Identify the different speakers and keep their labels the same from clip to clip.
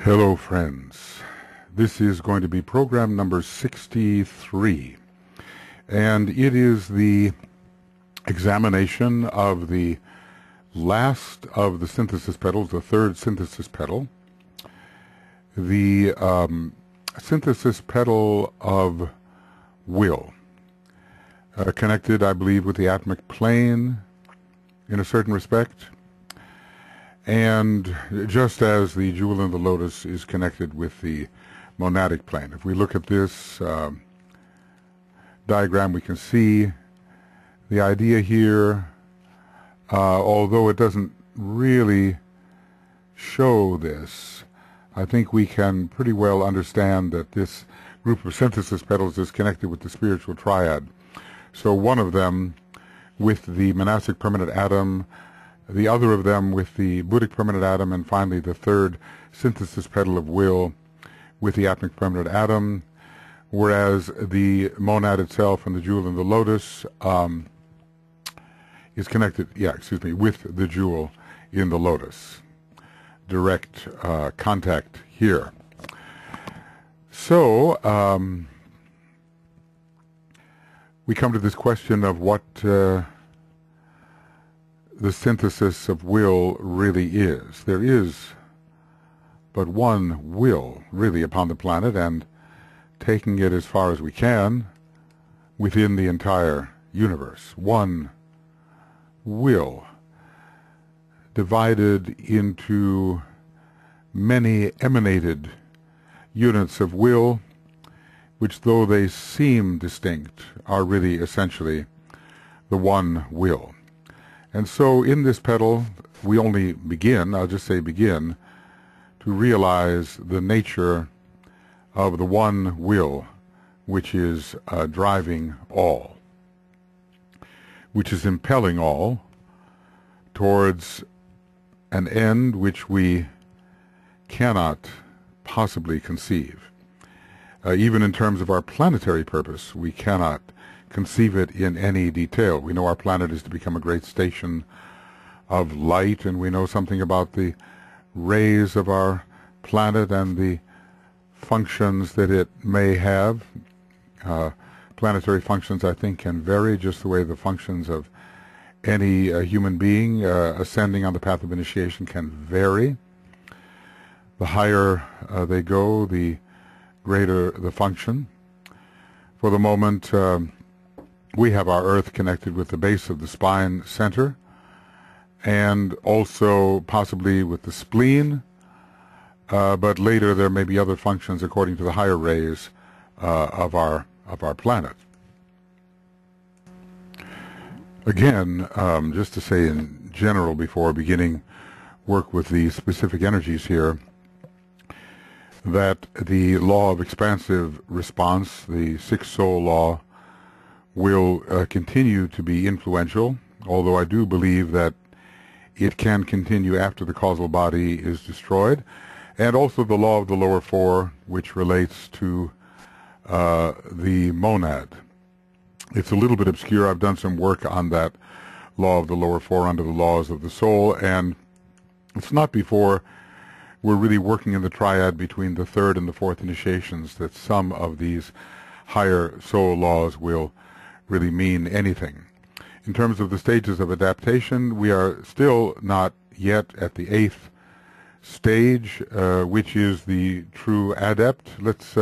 Speaker 1: Hello friends, this is going to be program number 63, and it is the examination of the last of the synthesis petals, the third synthesis petal, the synthesis petal of will, connected, I believe, with the atomic plane in a certain respect. And just as the jewel in the lotus is connected with the monadic plane, if we look at this diagram, we can see the idea here, although it doesn't really show this. I think we can pretty well understand that this group of synthesis petals is connected with the spiritual triad. So one of them with the monastic permanent atom, the other of them with the Buddhic permanent atom, and finally the third synthesis petal of will with the atomic permanent atom, whereas the monad itself and the jewel in the lotus is connected, with the jewel in the lotus. Direct contact here. So we come to this question of what the synthesis of will really is. There is but one will, really, upon the planet, and taking it as far as we can within the entire universe. One will, divided into many emanated units of will, which, though they seem distinct, are really essentially the one will. And so in this petal, we only begin, I'll just say begin, to realize the nature of the one will, which is driving all, which is impelling all towards an end which we cannot possibly conceive. Even in terms of our planetary purpose, we cannot conceive it in any detail. We know our planet is to become a great station of light, and we know something about the rays of our planet and the functions that it may have. Planetary functions, I think, can vary, just the way the functions of any human being ascending on the path of initiation can vary. The higher they go, the greater the function. For the moment, we have our Earth connected with the base of the spine center, and also possibly with the spleen, but later there may be other functions according to the higher rays of our planet. Again, just to say in general before beginning work with the specific energies here, that the law of expansive response, the sixth soul law, will continue to be influential, although I do believe that it can continue after the causal body is destroyed, and also the law of the lower four, which relates to the monad. It's a little bit obscure. I've done some work on that law of the lower four under the laws of the soul, and it's not before we're really working in the triad between the third and the fourth initiations that some of these higher soul laws will really mean anything. In terms of the stages of adaptation, we are still not yet at the eighth stage, which is the true adept. Let's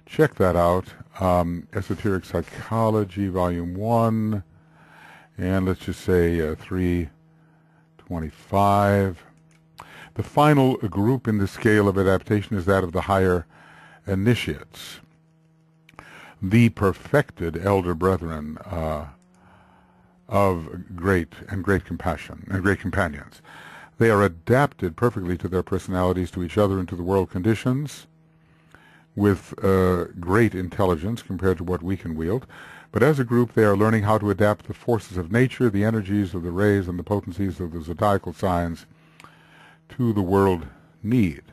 Speaker 1: check that out. Esoteric Psychology, Volume 1, and let's just say 325. The final group in the scale of adaptation is that of the higher initiates, the perfected elder brethren of great compassion and great companions. They are adapted perfectly to their personalities, to each other, and to the world conditions with great intelligence compared to what we can wield. But as a group, they are learning how to adapt the forces of nature, the energies of the rays, and the potencies of the zodiacal signs to the world need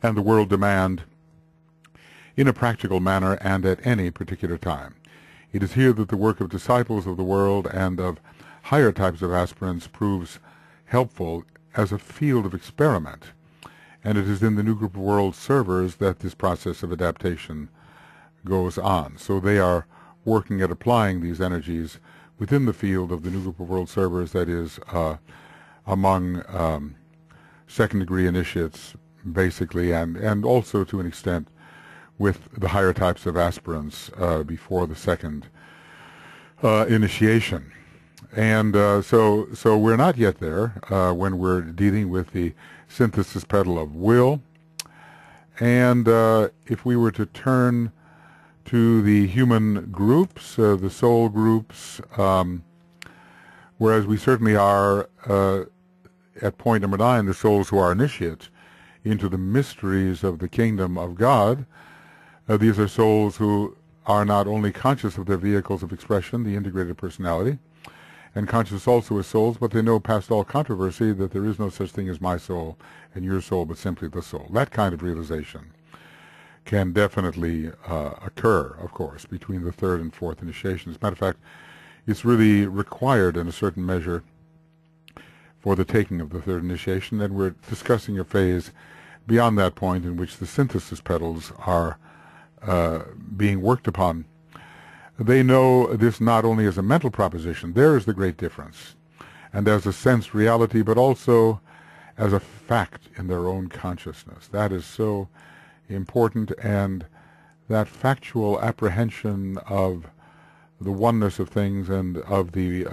Speaker 1: and the world demand in a practical manner and at any particular time. It is here that the work of disciples of the world and of higher types of aspirants proves helpful as a field of experiment and it is in the new group of world servers that this process of adaptation goes on. So they are working at applying these energies within the field of the new group of world servers, that is, among second-degree initiates, basically, and also to an extent with the higher types of aspirants before the second initiation. And so we're not yet there when we're dealing with the Synthesis Petal of Will. And if we were to turn to the human groups, the soul groups, whereas we certainly are at point number 9, the souls who are initiates into the mysteries of the kingdom of God. These are souls who are not only conscious of their vehicles of expression, the integrated personality, and conscious also as souls, but they know past all controversy that there is no such thing as my soul and your soul, but simply the soul. That kind of realization can definitely occur, of course, between the third and fourth initiation. As a matter of fact, it's really required in a certain measure for the taking of the third initiation, and we're discussing a phase beyond that point in which the synthesis petals are being worked upon. They know this not only as a mental proposition, there is the great difference, and as a sensed reality, but also as a fact in their own consciousness. That is so important, and that factual apprehension of the oneness of things and of the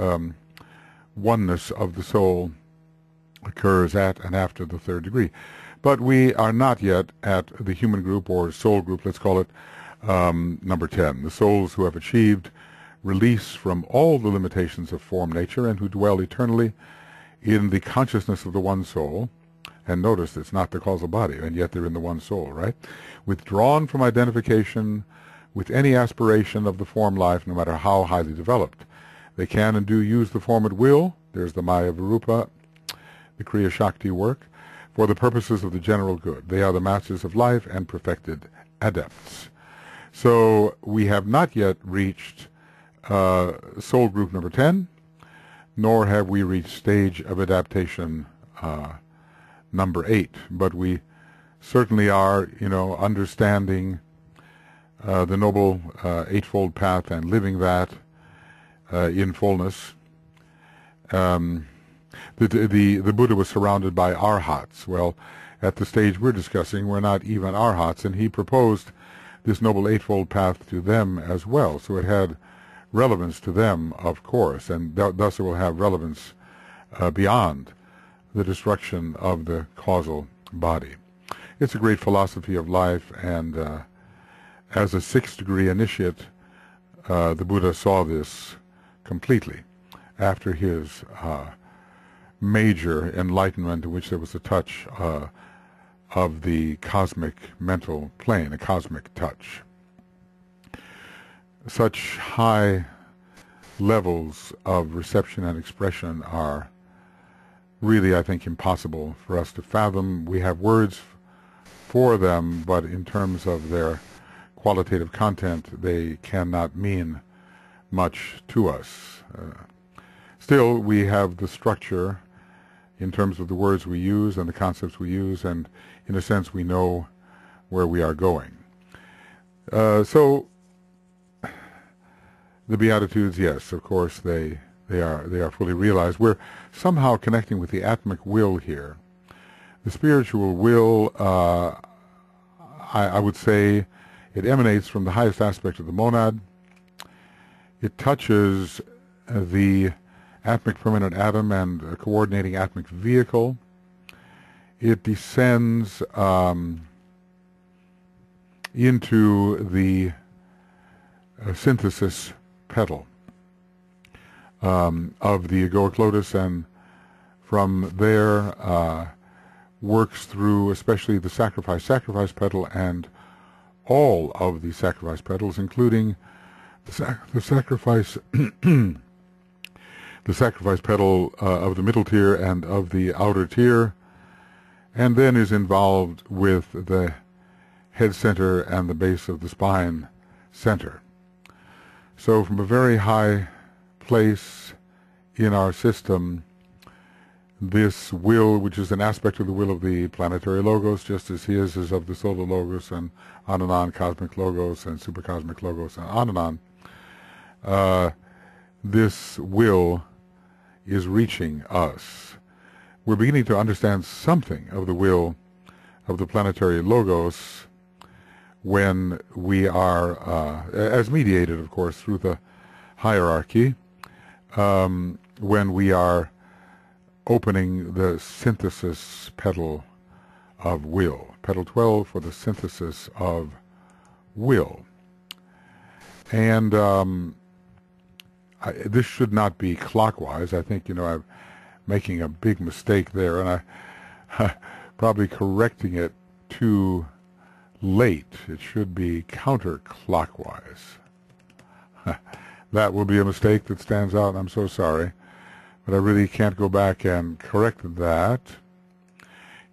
Speaker 1: oneness of the soul occurs at and after the third degree. But we are not yet at the human group or soul group, let's call it number 10, the souls who have achieved release from all the limitations of form nature and who dwell eternally in the consciousness of the one soul. And notice it's not the causal body, and yet they're in the one soul, right? Withdrawn from identification with any aspiration of the form life, no matter how highly developed. They can and do use the form at will. There's the Maya Virupa, the Kriya Shakti work, for the purposes of the general good. They are the masters of life and perfected adepts. So we have not yet reached soul group number 10, nor have we reached stage of adaptation number 8, but we certainly are, understanding the noble eightfold path and living that in fullness. The Buddha was surrounded by arhats. Well, at the stage we're discussing, we're not even arhats, and he proposed this noble eightfold path to them as well. So it had relevance to them, of course, and thus it will have relevance beyond the destruction of the causal body. It's a great philosophy of life, and as a sixth degree initiate, the Buddha saw this completely after his major enlightenment, in which there was a touch of the cosmic mental plane, a cosmic touch. Such high levels of reception and expression are really, I think, impossible for us to fathom. We have words for them, but in terms of their qualitative content, they cannot mean much to us. Still, we have the structure in terms of the words we use and the concepts we use, and in a sense we know where we are going. So the Beatitudes, yes, of course, they are fully realized. We're somehow connecting with the atmic will here. The spiritual will, I would say, it emanates from the highest aspect of the monad. It touches the atmic permanent atom and a coordinating atmic vehicle. It descends into the synthesis petal of the egoic lotus, and from there works through especially the sacrifice petal and all of the sacrifice petals, including the sacrifice the sacrifice petal of the middle tier and of the outer tier, and then is involved with the head center and the base of the spine center. So from a very high place in our system, this will, which is an aspect of the will of the planetary logos, just as his is of the solar logos, and on, cosmic logos and supercosmic logos, and on. This will is reaching us. We're beginning to understand something of the will of the planetary logos when we are, as mediated, of course, through the hierarchy, when we are opening the synthesis petal of will. Petal 12 for the synthesis of will. And this should not be clockwise. I think, I'm making a big mistake there, and I probably correcting it too late. It should be counterclockwise. That will be a mistake that stands out. I'm so sorry. But I really can't go back and correct that.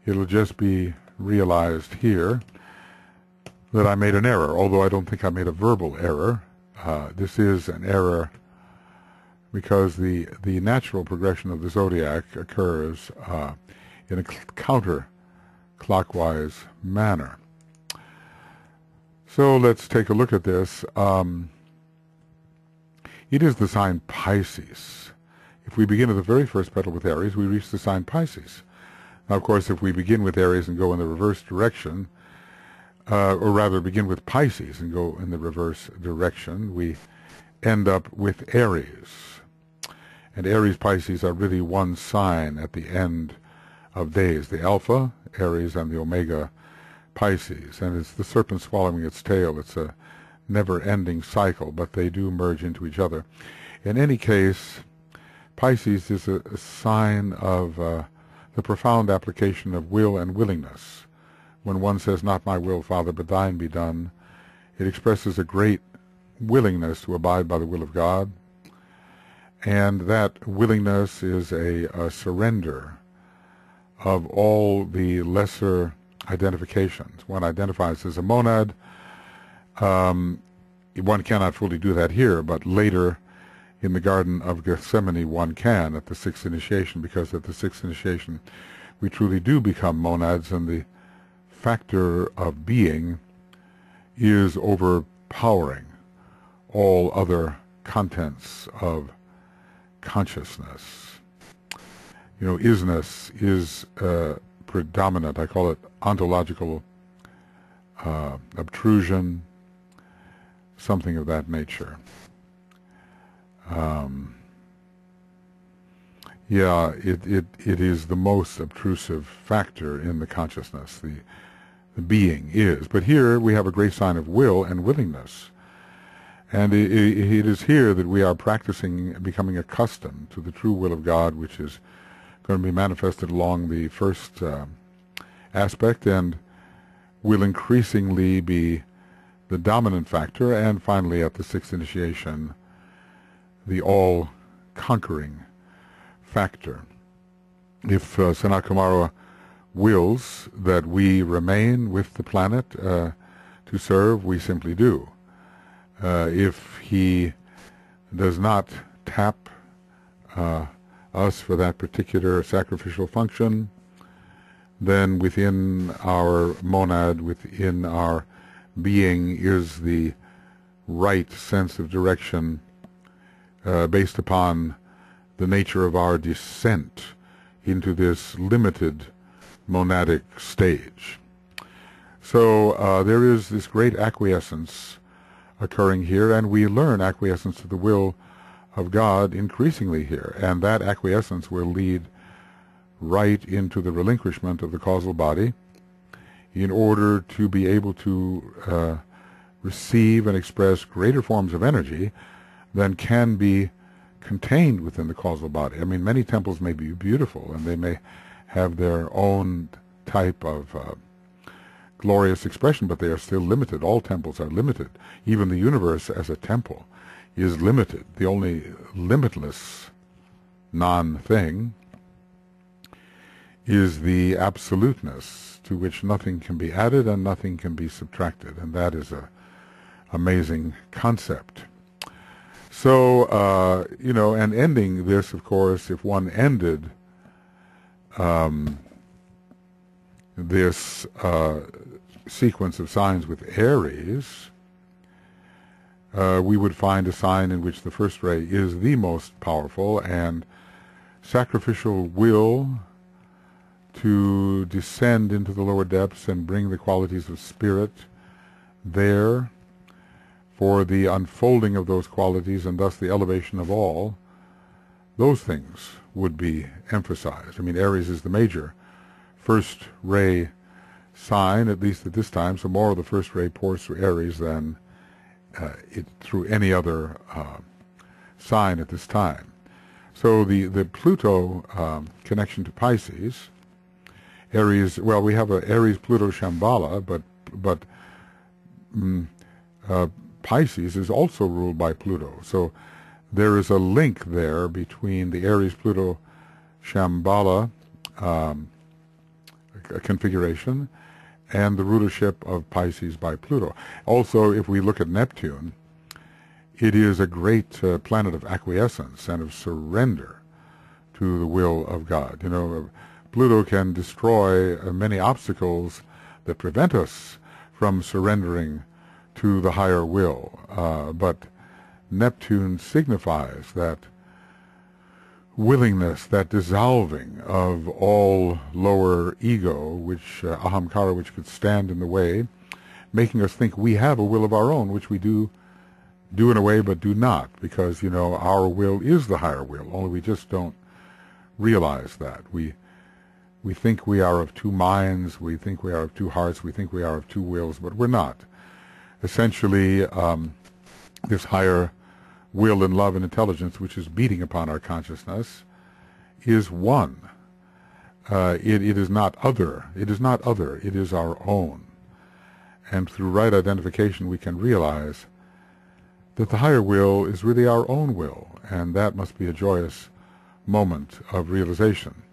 Speaker 1: It'll just be realized here that I made an error, although I don't think I made a verbal error. This is an error because the natural progression of the zodiac occurs in a counterclockwise manner. So let's take a look at this. It is the sign Pisces. If we begin at the very first petal with Aries, we reach the sign Pisces. Now, of course, if we begin with Aries and go in the reverse direction, or rather begin with Pisces and go in the reverse direction, we end up with Aries. And Aries, Pisces are really one sign at the end of days. The Alpha, Aries, and the Omega, Pisces. And it's the serpent swallowing its tail. It's a never-ending cycle, but they do merge into each other. In any case, Pisces is a sign of the profound application of will and willingness. When one says, "Not my will, Father, but thine be done," it expresses a great willingness to abide by the will of God. And that willingness is a surrender of all the lesser identifications. One identifies as a monad. One cannot fully do that here, but later in the Garden of Gethsemane one can at the sixth initiation, because at the sixth initiation we truly do become monads, and the factor of being is overpowering all other contents of consciousness. Isness is predominant. I call it ontological obtrusion, something of that nature. It is the most obtrusive factor in the consciousness. The being is. But here we have a great sign of will and willingness. And it is here that we are practicing becoming accustomed to the true will of God, which is going to be manifested along the first aspect and will increasingly be the dominant factor, and finally at the sixth initiation, the all-conquering factor. If Sanat Kumara wills that we remain with the planet to serve, we simply do. If he does not tap us for that particular sacrificial function, then within our monad, within our being, is the right sense of direction based upon the nature of our descent into this limited monadic stage. So there is this great acquiescence occurring here, and we learn acquiescence to the will of God increasingly here, and that acquiescence will lead right into the relinquishment of the causal body in order to be able to receive and express greater forms of energy than can be contained within the causal body. I mean, many temples may be beautiful, and they may have their own type of glorious expression, but they are still limited. All temples are limited. Even the universe as a temple is limited. The only limitless non-thing is the absoluteness to which nothing can be added and nothing can be subtracted, and that is a amazing concept. So, and ending this, of course, if one ended this sequence of signs with Aries, we would find a sign in which the first ray is the most powerful, and sacrificial will to descend into the lower depths and bring the qualities of spirit there for the unfolding of those qualities and thus the elevation of all, those things would be emphasized. I mean, Aries is the major first ray sign, at least at this time, so more of the first ray pours through Aries than through any other sign at this time. So the Pluto connection to Pisces, Aries, well, we have a Aries-Pluto Shambhala, but Pisces is also ruled by Pluto. So there is a link there between the Aries-Pluto Shambhala configuration and the rulership of Pisces by Pluto. Also, if we look at Neptune, it is a great planet of acquiescence and of surrender to the will of God. You know, Pluto can destroy many obstacles that prevent us from surrendering to the higher will, but Neptune signifies that willingness, that dissolving of all lower ego, which ahamkara, which could stand in the way, making us think we have a will of our own, which we do in a way but do not, because, you know, our will is the higher will, only we just don't realize that. We think we are of two minds, we think we are of two hearts, we think we are of two wills, but we're not. Essentially, this higher will and love and intelligence, which is beating upon our consciousness, is one. It is not other. It is not other. It is our own. And through right identification, we can realize that the higher will is really our own will, and that must be a joyous moment of realization.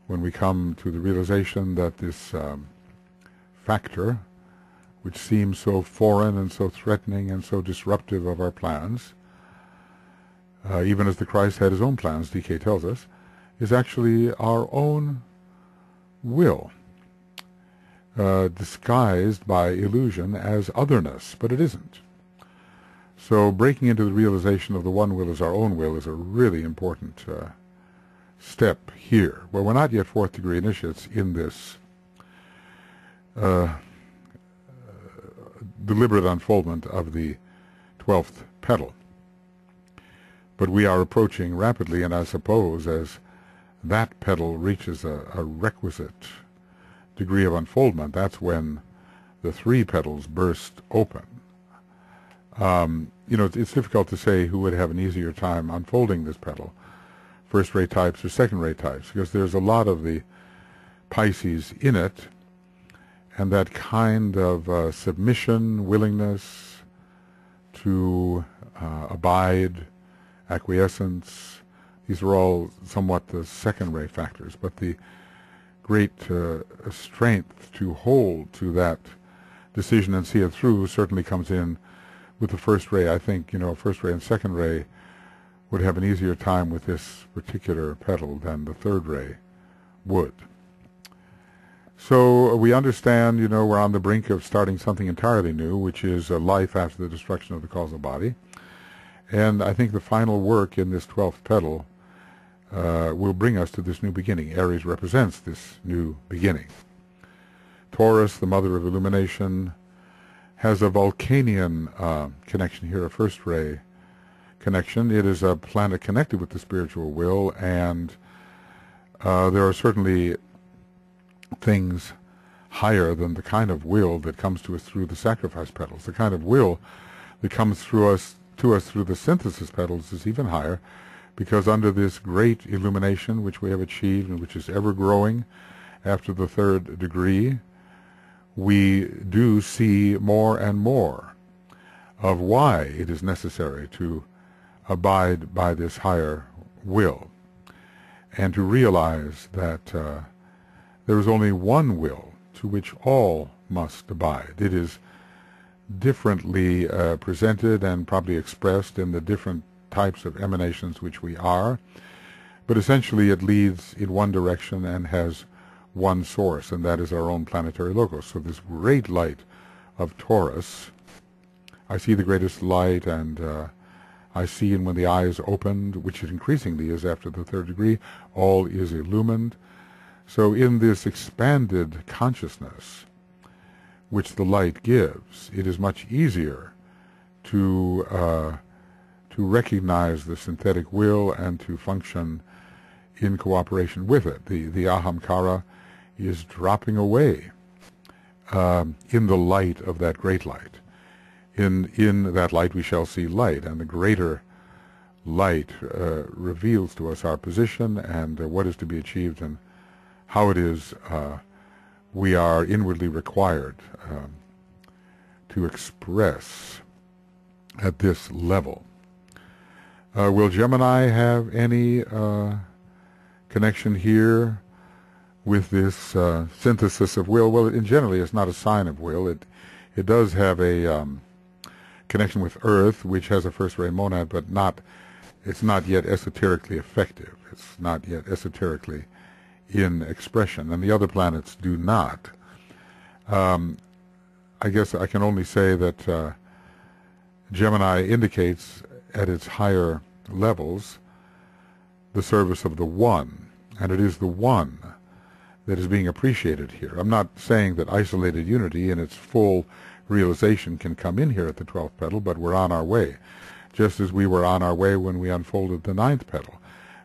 Speaker 1: When we come to the realization that this factor, which seems so foreign and so threatening and so disruptive of our plans, even as the Christ had his own plans, DK tells us, is actually our own will, disguised by illusion as otherness, but it isn't. So breaking into the realization of the one will as our own will is a really important step here. Well, we're not yet fourth degree initiates in this deliberate unfoldment of the 12th petal. But we are approaching rapidly, and I suppose as that petal reaches a requisite degree of unfoldment, that's when the three petals burst open. You know, it's difficult to say who would have an easier time unfolding this petal, first-ray types or second-ray types, because there's a lot of the Pisces in it, and that kind of submission, willingness to abide, acquiescence, these are all somewhat the second-ray factors, but the great strength to hold to that decision and see it through certainly comes in with the first ray. I think, you know, first ray and second ray would have an easier time with this particular petal than the third ray would. So we understand, you know, we're on the brink of starting something entirely new, which is life after the destruction of the causal body. And I think the final work in this 12th petal will bring us to this new beginning. Aries represents this new beginning. Taurus, the mother of illumination, has a Vulcanian connection here, a first ray connection. It is a planet connected with the spiritual will, and there are certainly things higher than the kind of will that comes to us through the sacrifice petals. The kind of will that comes to us through the synthesis petals is even higher, because under this great illumination which we have achieved and which is ever growing after the third degree, we do see more and more of why it is necessary to abide by this higher will, and to realize that there is only one will to which all must abide. It is differently presented and probably expressed in the different types of emanations which we are, But essentially it leads in one direction and has one source, and that is our own planetary logos. So this great light of Taurus, I see the greatest light, and I see, and when the eye is opened, which it increasingly is after the third degree, all is illumined. So in this expanded consciousness which the light gives, it is much easier to recognize the synthetic will and to function in cooperation with it. The ahamkara is dropping away in the light of that great light. In that light we shall see light, and the greater light reveals to us our position and what is to be achieved and how it is we are inwardly required to express at this level. Will Gemini have any connection here with this synthesis of will? Well, in generally it's not a sign of will. It does have a connection with Earth, which has a first-ray monad, but it's not yet esoterically effective. It's not yet esoterically in expression, and the other planets do not. I guess I can only say that Gemini indicates at its higher levels the service of the One, and it is the One that is being appreciated here. I'm not saying that isolated unity in its full realization can come in here at the 12th petal, but we're on our way, just as we were on our way when we unfolded the 9th petal.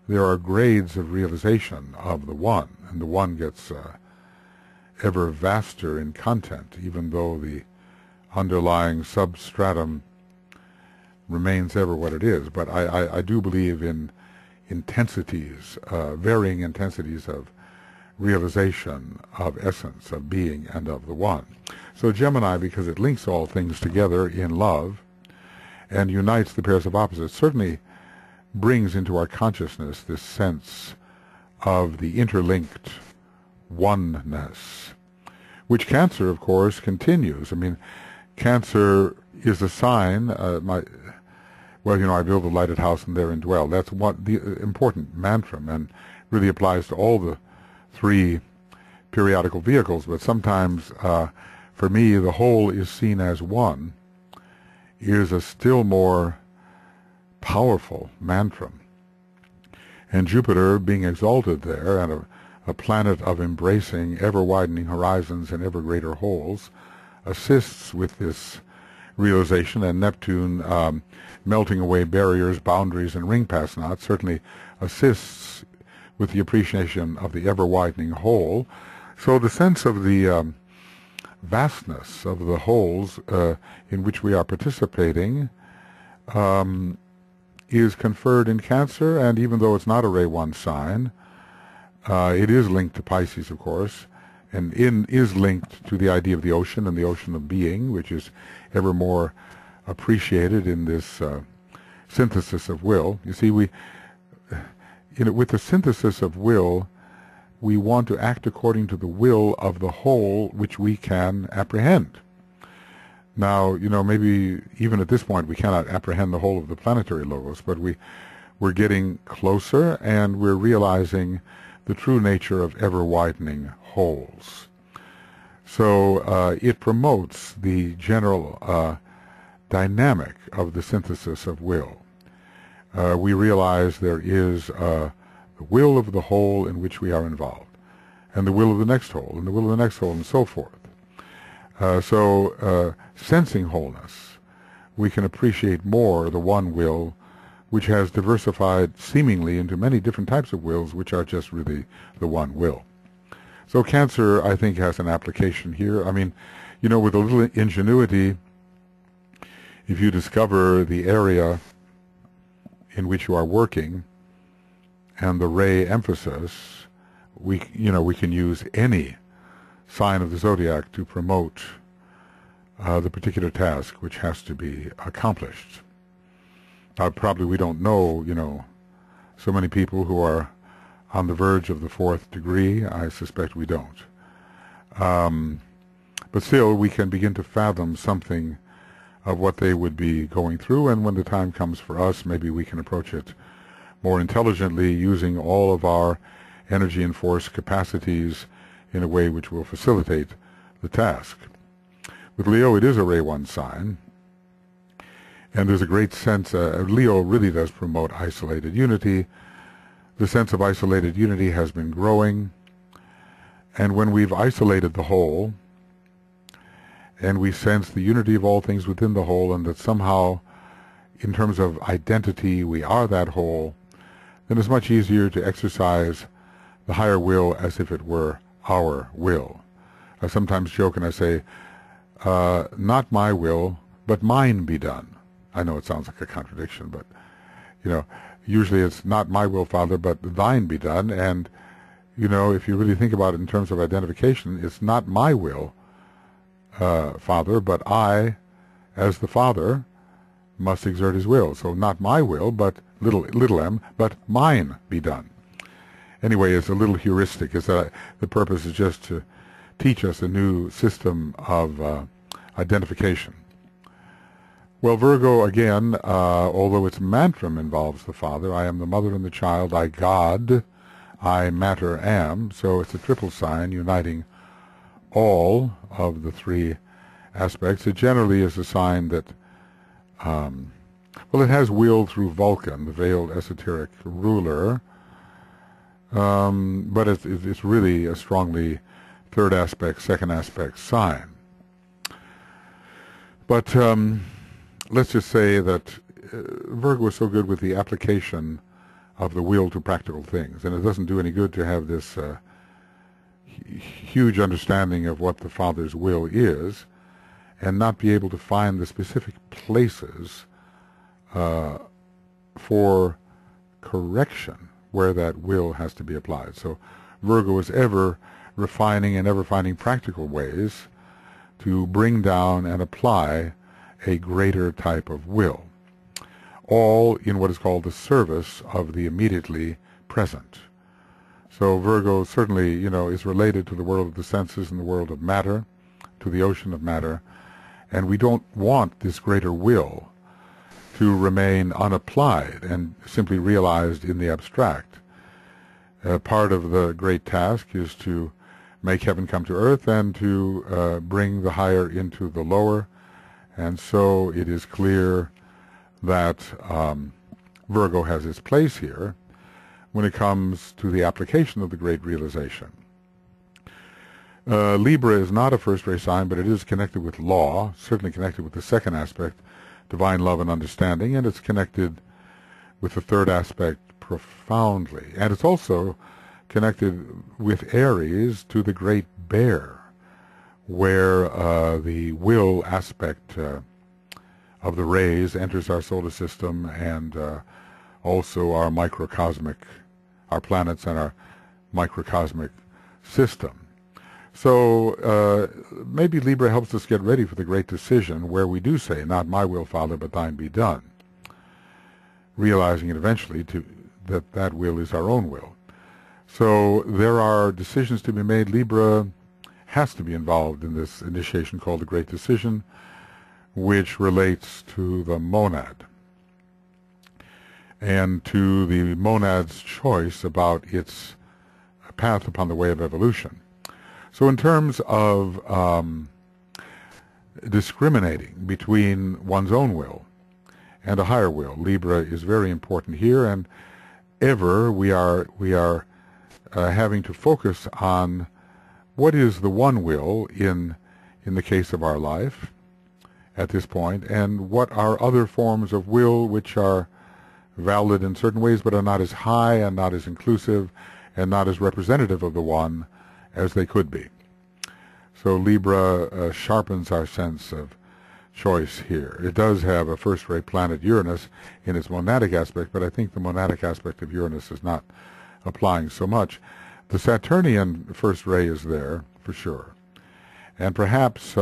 Speaker 1: There are grades of realization of the One, and the One gets ever vaster in content, even though the underlying substratum remains ever what it is. But I do believe in intensities, varying intensities of realization, of essence, of being, and of the One. So Gemini, because it links all things together in love and unites the pairs of opposites, certainly brings into our consciousness this sense of the interlinked oneness, which Cancer, of course, continues. I mean, Cancer is a sign, well, you know, I build a lighted house and therein dwell. That's what the important mantra, and really applies to all the three periodical vehicles, but sometimes for me the whole is seen as one is a still more powerful mantra. And Jupiter, being exalted there, and a planet of embracing ever-widening horizons and ever greater wholes, assists with this realization, and Neptune, melting away barriers, boundaries, and ring pass knots, certainly assists with the appreciation of the ever-widening whole. So the sense of the vastness of the wholes in which we are participating is conferred in Cancer, and even though it's not a Ray 1 sign, it is linked to Pisces, of course, and is linked to the idea of the ocean and the ocean of being, which is ever more appreciated in this synthesis of will. You see, with the synthesis of will, we want to act according to the will of the whole which we can apprehend. Now, you know, maybe even at this point we cannot apprehend the whole of the planetary logos, but we're getting closer, and we're realizing the true nature of ever-widening wholes. So it promotes the general dynamic of the synthesis of will. We realize there is the will of the whole in which we are involved, and the will of the next whole, and the will of the next whole, and so forth. Sensing wholeness, we can appreciate more the one will, which has diversified seemingly into many different types of wills, which are just really the one will. So Cancer, I think, has an application here. I mean, you know, with a little ingenuity, if you discover the area in which you are working and the ray emphasis, we can use any sign of the zodiac to promote the particular task which has to be accomplished. Probably we don't know, so many people who are on the verge of the 4th degree. I suspect we don't. But still, we can begin to fathom something of what they would be going through, and when the time comes for us, maybe we can approach it more intelligently, using all of our energy and force capacities in a way which will facilitate the task. With Leo, it is a Ray 1 sign, and there's a great sense, Leo really does promote isolated unity. The sense of isolated unity has been growing, and when we've isolated the whole, and we sense the unity of all things within the whole, and that somehow, in terms of identity, we are that whole, then it's much easier to exercise the higher will as if it were our will. I sometimes joke and I say, not my will, but mine be done. I know it sounds like a contradiction, but, usually it's not my will, Father, but thine be done. And, if you really think about it in terms of identification, it's not my will, Father, but I, as the Father, must exert his will. So not my will, but little m, but mine be done. Anyway, it's a little heuristic. Is that the purpose is just to teach us a new system of identification. Well, Virgo, again, although its mantram involves the Father, I am the mother and the child, I God, I matter am, so it's a triple sign uniting all of the three aspects. It generally is a sign that, it has will through Vulcan, the veiled esoteric ruler, but it's really a strongly third aspect, second aspect sign. But let's just say that Virgo is so good with the application of the will to practical things, and it doesn't do any good to have this huge understanding of what the Father's will is and not be able to find the specific places for correction where that will has to be applied. So Virgo is ever refining and ever finding practical ways to bring down and apply a greater type of will, all in what is called the service of the immediately present. So Virgo certainly, is related to the world of the senses and the world of matter, to the ocean of matter, and we don't want this greater will to remain unapplied and simply realized in the abstract. Part of the great task is to make heaven come to earth and to bring the higher into the lower, and so it is clear that Virgo has its place here when it comes to the application of the great realization. Libra is not a first-ray sign, but it is connected with law, certainly connected with the second aspect, divine love and understanding, and it's connected with the third aspect profoundly. And it's also connected with Aries to the great bear, where the will aspect of the rays enters our solar system, and also our microcosmic, our planets and our microcosmic system. So maybe Libra helps us get ready for the great decision where we do say, not my will, Father, but thine be done, realizing it eventually that will is our own will. So there are decisions to be made. Libra has to be involved in this initiation called the Great Decision, which relates to the monad and to the monad's choice about its path upon the way of evolution. So in terms of discriminating between one's own will and a higher will, Libra is very important here, and ever we are having to focus on what is the one will in the case of our life at this point, and what are other forms of will which are valid in certain ways but are not as high and not as inclusive and not as representative of the one as they could be. So Libra sharpens our sense of choice here. It does have a first-ray planet Uranus in its monadic aspect, but I think the monadic aspect of Uranus is not applying so much. The Saturnian first ray is there, for sure. And perhaps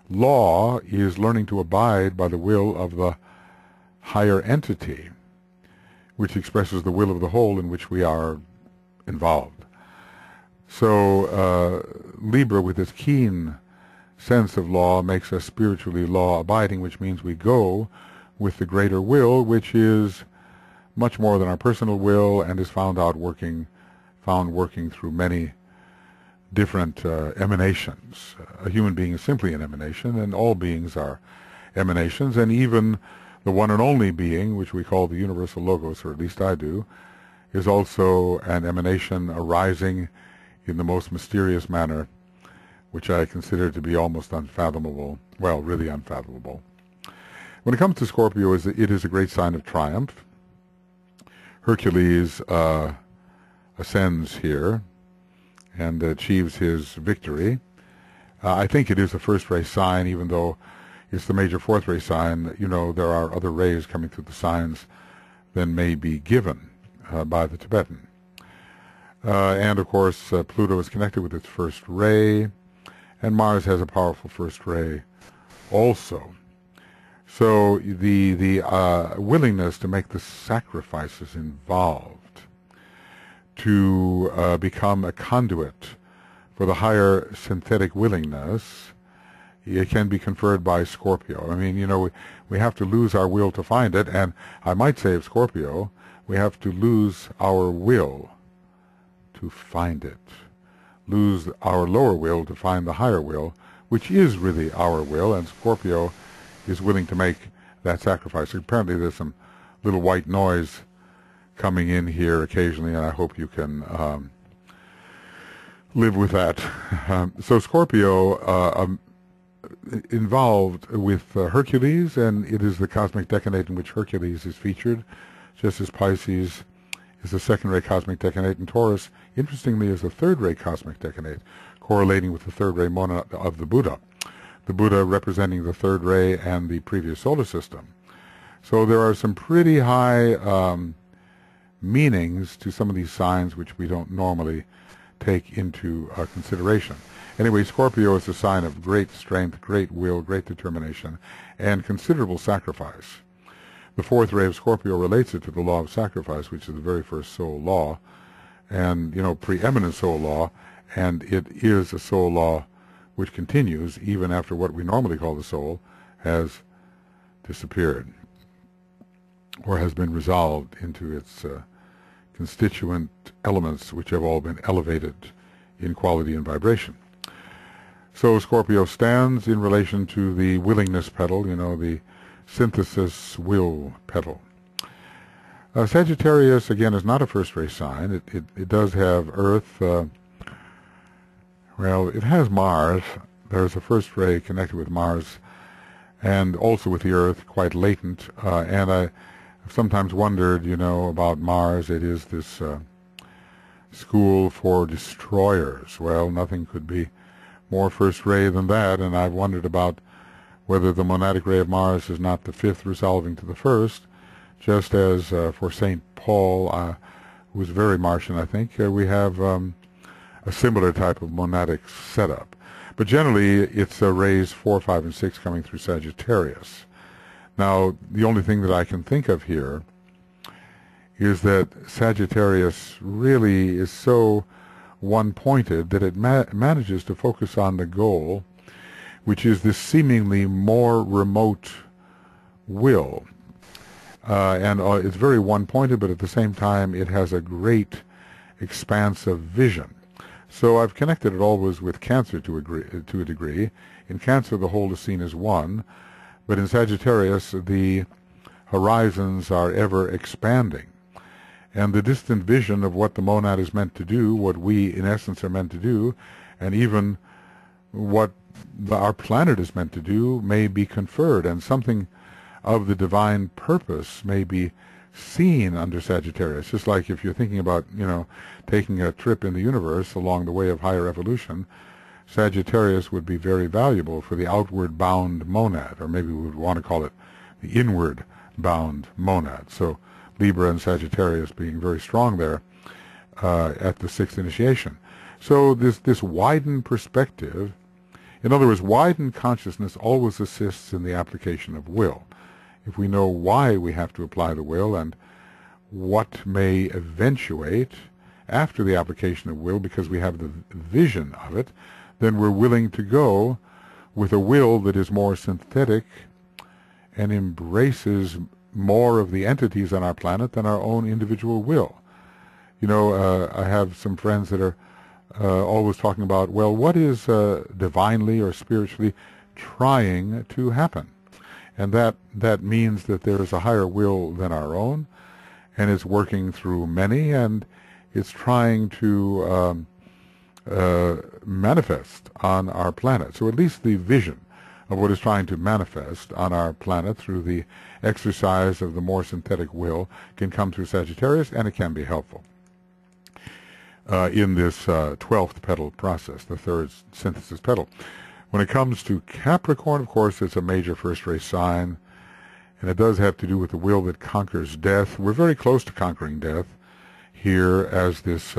Speaker 1: law is learning to abide by the will of the higher entity, which expresses the will of the whole in which we are involved. So Libra, with its keen sense of law, makes us spiritually law-abiding, which means we go with the greater will, which is much more than our personal will, and is found working through many different emanations. A human being is simply an emanation, and all beings are emanations, and even the one and only being, which we call the universal logos, or at least I do, is also an emanation arising in the most mysterious manner, which I consider to be almost unfathomable, well, really unfathomable. When it comes to Scorpio, it is a great sign of triumph. Hercules ascends here and achieves his victory. I think it is a first ray sign, even though it's the major fourth ray sign. You know, there are other rays coming through the signs than may be given by the Tibetan. And of course, Pluto is connected with its first ray, and Mars has a powerful first ray also. So the willingness to make the sacrifices involved to become a conduit for the higher synthetic willingness, it can be conferred by Scorpio. I mean, you know, we have to lose our will to find it, and I might say of Scorpio, we have to lose our will to find it. Lose our lower will to find the higher will, which is really our will, and Scorpio is willing to make that sacrifice. Apparently there's some little white noise coming in here occasionally, and I hope you can live with that. So Scorpio involved with Hercules, and it is the cosmic decanate in which Hercules is featured, just as Pisces is the second-ray cosmic decanate, and Taurus, interestingly, is the third-ray cosmic decanate, correlating with the third-ray monad of the Buddha representing the third ray and the previous solar system. So there are some pretty high meanings to some of these signs which we don't normally take into consideration. Anyway, Scorpio is a sign of great strength, great will, great determination, and considerable sacrifice. The fourth ray of Scorpio relates it to the law of sacrifice, which is the very first soul law, and, you know, preeminent soul law, and it is a soul law which continues even after what we normally call the soul has disappeared or has been resolved into its constituent elements, which have all been elevated in quality and vibration. So Scorpio stands in relation to the willingness petal, you know, the synthesis will petal. Sagittarius, again, is not a first-ray sign. It does have Earth. Well, it has Mars. There's a first ray connected with Mars and also with the Earth, quite latent. And I've sometimes wondered, you know, about Mars. It is this school for destroyers. Well, nothing could be more first ray than that, and I've wondered about whether the monadic ray of Mars is not the fifth resolving to the first, just as for St. Paul, who was very Martian, I think, we have a similar type of monadic setup. But generally, it's rays 4, 5, and 6 coming through Sagittarius. Now, the only thing that I can think of here is that Sagittarius really is so one-pointed that it manages to focus on the goal, which is this seemingly more remote will. And it's very one-pointed, but at the same time, it has a great expanse of vision. So I've connected it always with Cancer to a degree. In Cancer, the whole is seen as one, but in Sagittarius, the horizons are ever expanding. And the distant vision of what the monad is meant to do, what we in essence are meant to do, and even what our planet is meant to do may be conferred, and something of the divine purpose may be seen under Sagittarius. Just like if you're thinking about, you know, taking a trip in the universe along the way of higher evolution, Sagittarius would be very valuable for the outward bound monad, or maybe we would want to call it the inward bound monad. So Libra and Sagittarius being very strong there at the sixth initiation. So this widened perspective, in other words, widened consciousness always assists in the application of will. If we know why we have to apply the will and what may eventuate after the application of will, because we have the vision of it, then we're willing to go with a will that is more synthetic and embraces more of the entities on our planet than our own individual will. You know, I have some friends that are always talking about, well, what is divinely or spiritually trying to happen? And that means that there is a higher will than our own, and it's working through many, and it's trying to manifest on our planet. So at least the vision of what is trying to manifest on our planet through the exercise of the more synthetic will can come through Sagittarius, and it can be helpful in this 12th petal process, the third synthesis petal. When it comes to Capricorn, of course, it's a major first-race sign, and it does have to do with the will that conquers death. We're very close to conquering death here as this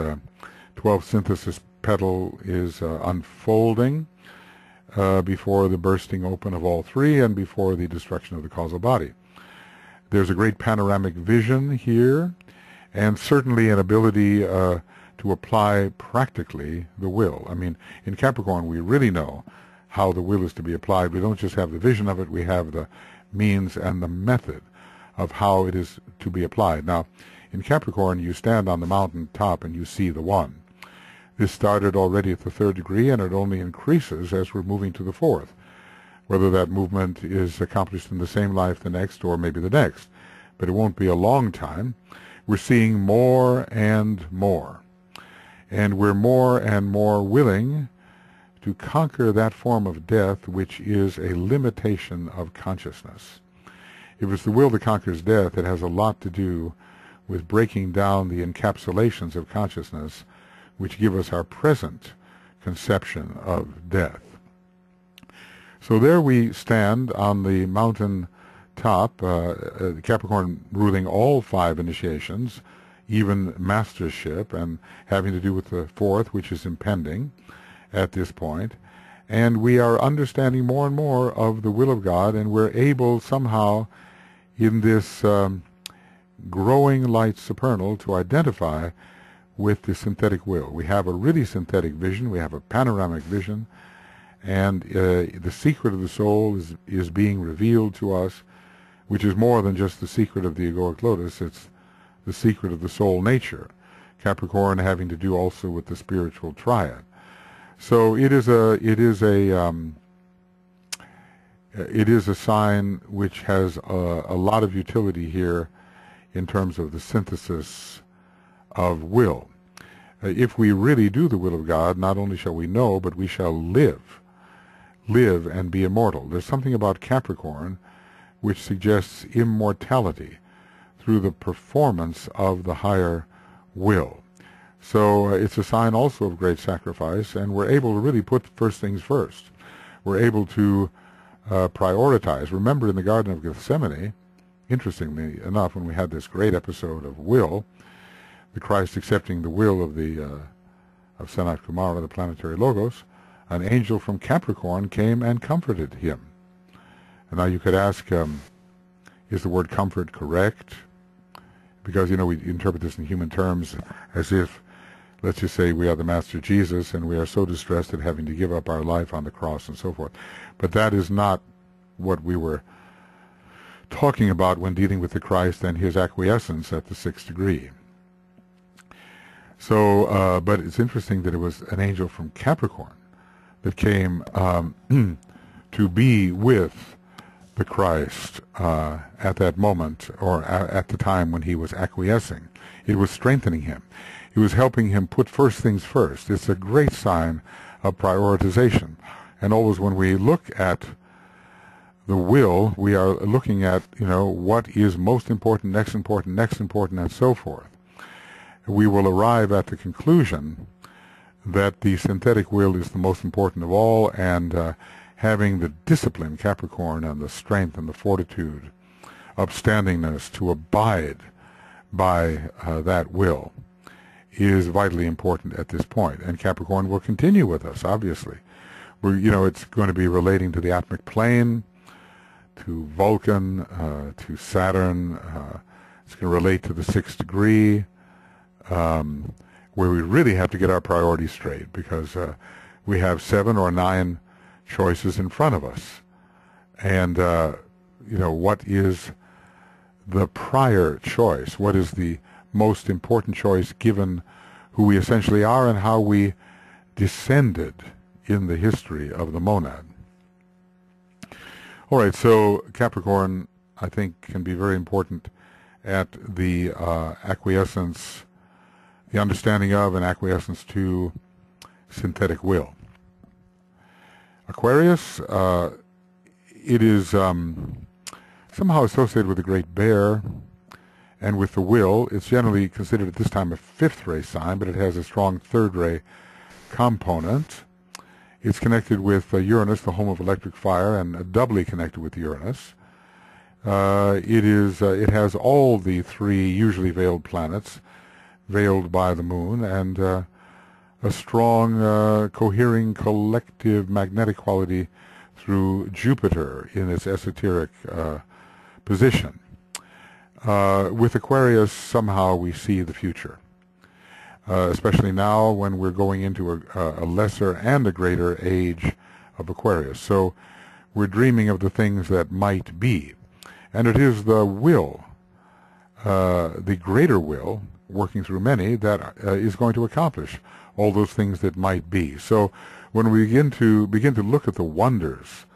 Speaker 1: 12th synthesis petal is unfolding before the bursting open of all three and before the destruction of the causal body. There's a great panoramic vision here, and certainly an ability to apply practically the will. I mean, in Capricorn, we really know how the will is to be applied. We don't just have the vision of it, we have the means and the method of how it is to be applied. Now, in Capricorn, you stand on the mountain top and you see the one. This started already at the 3rd degree, and it only increases as we're moving to the 4th. Whether that movement is accomplished in the same life, the next, or maybe the next. But it won't be a long time. We're seeing more and more. And we're more and more willing to conquer that form of death which is a limitation of consciousness. If it's the will that conquers death, it has a lot to do with breaking down the encapsulations of consciousness which give us our present conception of death. So there we stand on the mountain top, Capricorn ruling all 5 initiations, even mastership, and having to do with the 4th, which is impending at this point. And we are understanding more and more of the will of God, and we're able somehow in this growing light supernal to identify with the synthetic will. We have a really synthetic vision, we have a panoramic vision, and the secret of the soul is being revealed to us, which is more than just the secret of the egoic lotus. It's the secret of the soul nature. Capricorn having to do also with the spiritual triad. So it is a sign which has a lot of utility here in terms of the synthesis of will. If we really do the will of God, not only shall we know, but we shall live and be immortal. There's something about Capricorn which suggests immortality through the performance of the higher will. So it's a sign also of great sacrifice, and we're able to really put first things first. We're able to prioritize. Remember in the Garden of Gethsemane, interestingly enough, when we had this great episode of will, the Christ accepting the will of of Sanat Kumara, the planetary logos, an angel from Capricorn came and comforted him. And now you could ask, is the word comfort correct? Because, you know, we interpret this in human terms as if, let's just say we are the Master Jesus and we are so distressed at having to give up our life on the cross and so forth. But that is not what we were talking about when dealing with the Christ and his acquiescence at the 6th degree. So, but it's interesting that it was an angel from Capricorn that came to be with the Christ at that moment, or at the time when he was acquiescing. It was strengthening him. It was helping him put first things first. It's a great sign of prioritization. And always when we look at the will, we are looking at, you know, what is most important, next important, and so forth. We will arrive at the conclusion that the synthetic will is the most important of all, and having the discipline, Capricorn, and the strength and the fortitude, upstandingness to abide by that will is vitally important at this point. And Capricorn will continue with us, obviously. It's going to be relating to the atmic plane, to Vulcan, to Saturn. It's going to relate to the 6th degree, where we really have to get our priorities straight, because we have 7 or 9 choices in front of us. And, what is the prior choice. What is the most important choice given who we essentially are and how we descended in the history of the monad. All right, so Capricorn, I think, can be very important at the acquiescence, the understanding of and acquiescence to synthetic will. Aquarius, it is somehow associated with the Great Bear and with the will. It's generally considered at this time a fifth ray sign, but it has a strong third ray component. It's connected with Uranus, the home of electric fire, and doubly connected with Uranus. It has all the three usually veiled planets, veiled by the moon, and a strong, cohering, collective magnetic quality through Jupiter in its esoteric position. With Aquarius, somehow we see the future, especially now when we're going into a lesser and a greater age of Aquarius. So we're dreaming of the things that might be. And it is the will, the greater will, working through many, that is going to accomplish all those things that might be. So when we begin to look at the wonders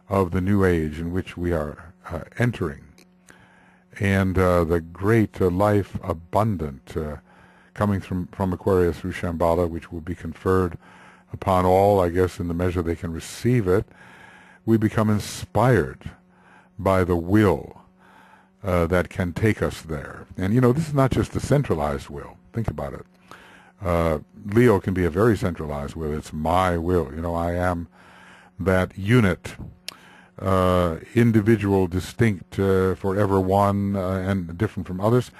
Speaker 1: of the new age in which we are entering, and the great life abundant coming from Aquarius through Shambhala, which will be conferred upon all, I guess, in the measure they can receive it, we become inspired by the will that can take us there. And, this is not just a centralized will. Think about it. Leo can be a very centralized will. It's my will. I am that unit, individual, distinct, forever one, and different from others.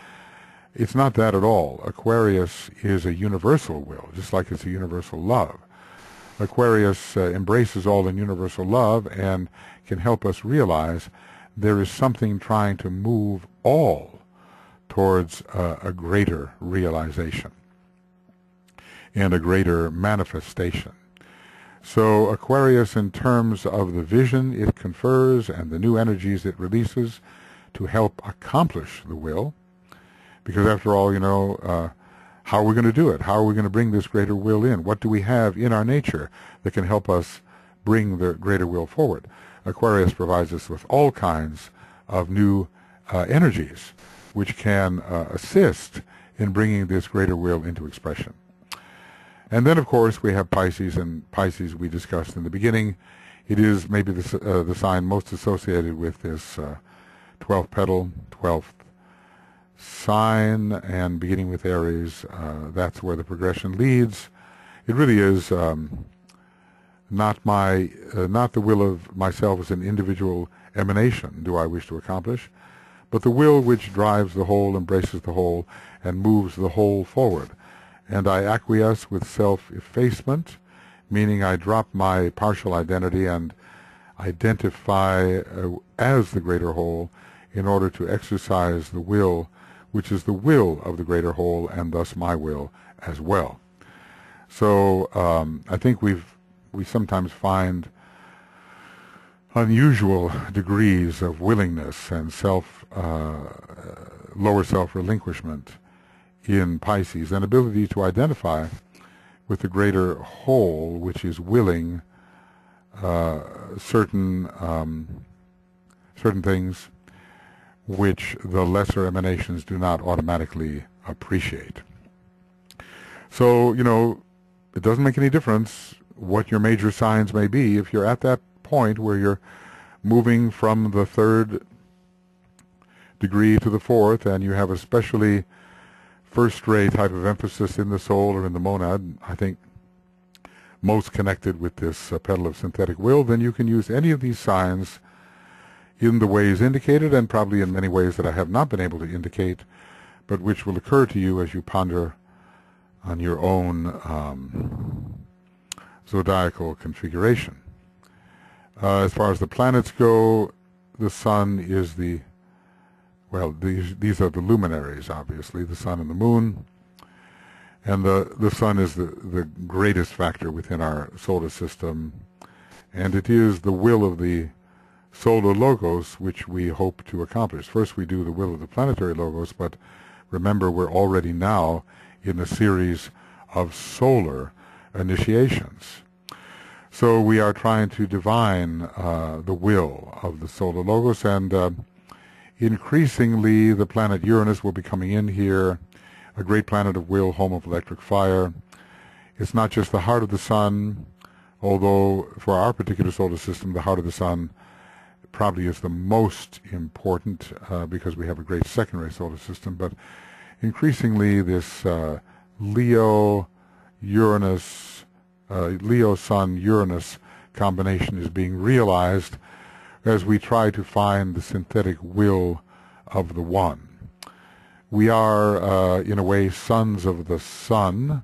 Speaker 1: It's not that at all. Aquarius is a universal will, just like it's a universal love. Aquarius embraces all in universal love and can help us realize there is something trying to move all towards a greater realization and a greater manifestation. So Aquarius, in terms of the vision it confers and the new energies it releases to help accomplish the will, because after all, how are we going to do it? How are we going to bring this greater will in? What do we have in our nature that can help us bring the greater will forward? Aquarius provides us with all kinds of new energies which can assist in bringing this greater will into expression. And then, of course, we have Pisces, and Pisces we discussed in the beginning. It is maybe the sign most associated with this 12th petal, 12th sign, and beginning with Aries. That's where the progression leads. It really is not the will of myself as an individual emanation do I wish to accomplish, but the will which drives the whole, embraces the whole, and moves the whole forward. And I acquiesce with self-effacement, meaning I drop my partial identity and identify as the greater whole in order to exercise the will, which is the will of the greater whole, and thus my will as well. So I think we sometimes find unusual degrees of willingness and lower self-relinquishment in Pisces, an ability to identify with the greater whole, which is willing certain things which the lesser emanations do not automatically appreciate. So, it doesn't make any difference what your major signs may be if you're at that point where you're moving from the third degree to the fourth, and you have especially first-ray type of emphasis in the soul or in the monad, I think most connected with this petal of synthetic will, then you can use any of these signs in the ways indicated, and probably in many ways that I have not been able to indicate, but which will occur to you as you ponder on your own zodiacal configuration. As far as the planets go, the sun is these are the luminaries, obviously, the sun and the moon. And the sun is the greatest factor within our solar system. And it is the will of the solar logos which we hope to accomplish. First we do the will of the planetary logos, but remember we're already now in a series of solar initiations. So we are trying to divine the will of the solar logos, and increasingly the planet Uranus will be coming in here, a great planet of will, home of electric fire. It's not just the heart of the sun, although for our particular solar system, the heart of the sun probably is the most important because we have a great secondary solar system, but increasingly this Leo Sun-Uranus combination is being realized as we try to find the synthetic will of the One. We are, in a way, sons of the sun.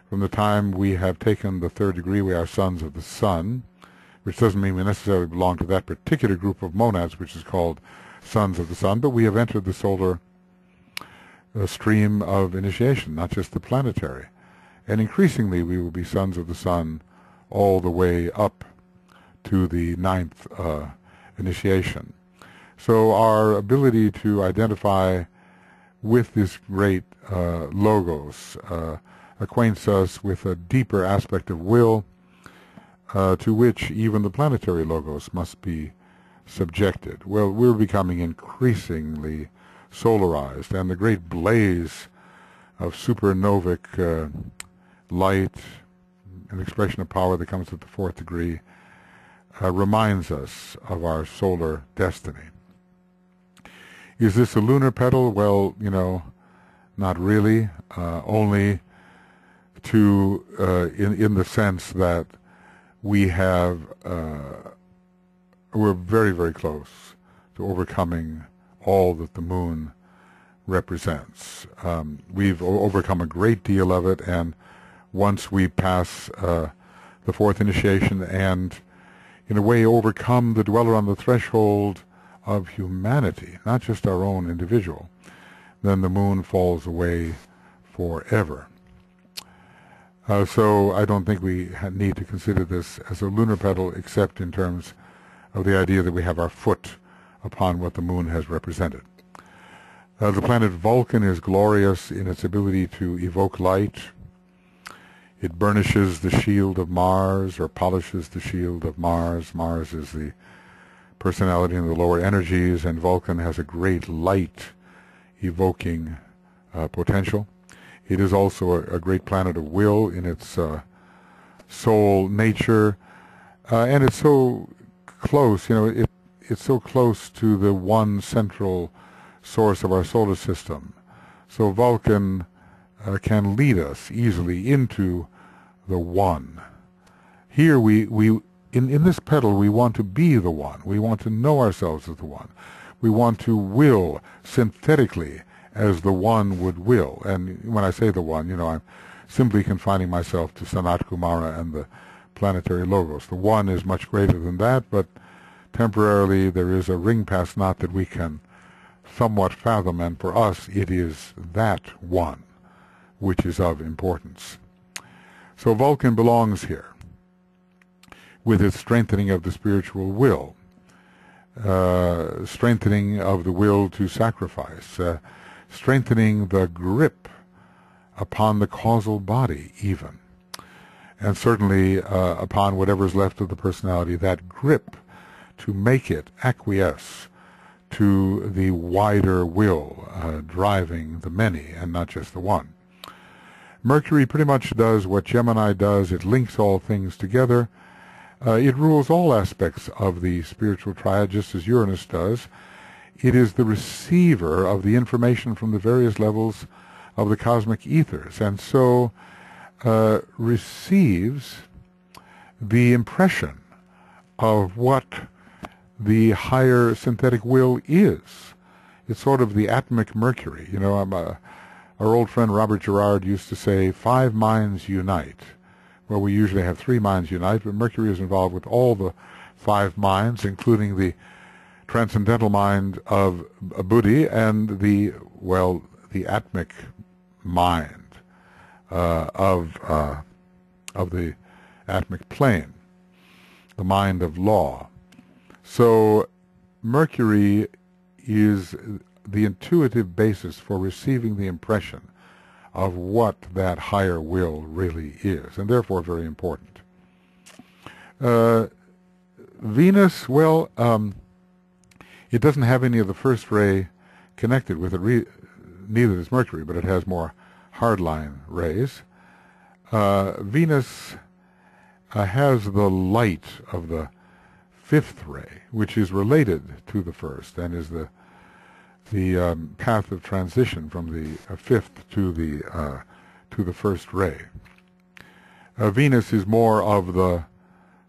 Speaker 1: From the time we have taken the third degree, we are sons of the sun, which doesn't mean we necessarily belong to that particular group of monads, which is called sons of the sun, but we have entered the solar stream of initiation, not just the planetary. And increasingly we will be sons of the sun all the way up to the ninth initiation. So our ability to identify with this great logos acquaints us with a deeper aspect of will to which even the planetary logos must be subjected. Well, we're becoming increasingly solarized, and the great blaze of supernovic light, an expression of power that comes at the fourth degree, reminds us of our solar destiny. Is this a lunar petal? Well, not really, only to in the sense that we have we're very, very close to overcoming all that the moon represents. We've overcome a great deal of it, and once we pass the fourth initiation and in a way overcome the dweller on the threshold of humanity, not just our own individual, then the moon falls away forever. So I don't think we need to consider this as a lunar petal, except in terms of the idea that we have our foot upon what the moon has represented. The planet Vulcan is glorious in its ability to evoke light. It burnishes the shield of Mars, or polishes the shield of Mars. Mars is the personality and the lower energies, and Vulcan has a great light evoking potential. It is also a great planet of will in its soul nature, and it's so close, it's so close to the one central source of our solar system. So Vulcan can lead us easily into the One. Here in this petal we want to be the One. We want to know ourselves as the One. We want to will synthetically as the One would will. And when I say the One, I'm simply confining myself to Sanat Kumara and the planetary logos. The One is much greater than that, but temporarily there is a ring past knot that we can somewhat fathom, and for us it is that One which is of importance. So Vulcan belongs here with its strengthening of the spiritual will, strengthening of the will to sacrifice, strengthening the grip upon the causal body even, and certainly upon whatever is left of the personality, that grip to make it acquiesce to the wider will driving the many and not just the one. Mercury pretty much does what Gemini does. It links all things together. It rules all aspects of the spiritual triad, just as Uranus does. It is the receiver of the information from the various levels of the cosmic ethers, and so receives the impression of what the higher synthetic will is. It's sort of the atomic Mercury. Our old friend Robert Gerard used to say, 5 minds unite. Well, we usually have 3 minds unite, but Mercury is involved with all the 5 minds, including the transcendental mind of Buddhi and the atomic mind of the atomic plane, the mind of law. So Mercury is the intuitive basis for receiving the impression of what that higher will really is, and therefore very important. Venus, well, it doesn't have any of the first ray connected with it. Neither does Mercury, but it has more hardline rays. Venus has the light of the fifth ray, which is related to the first and is the path of transition from the fifth to the first ray. Venus is more of the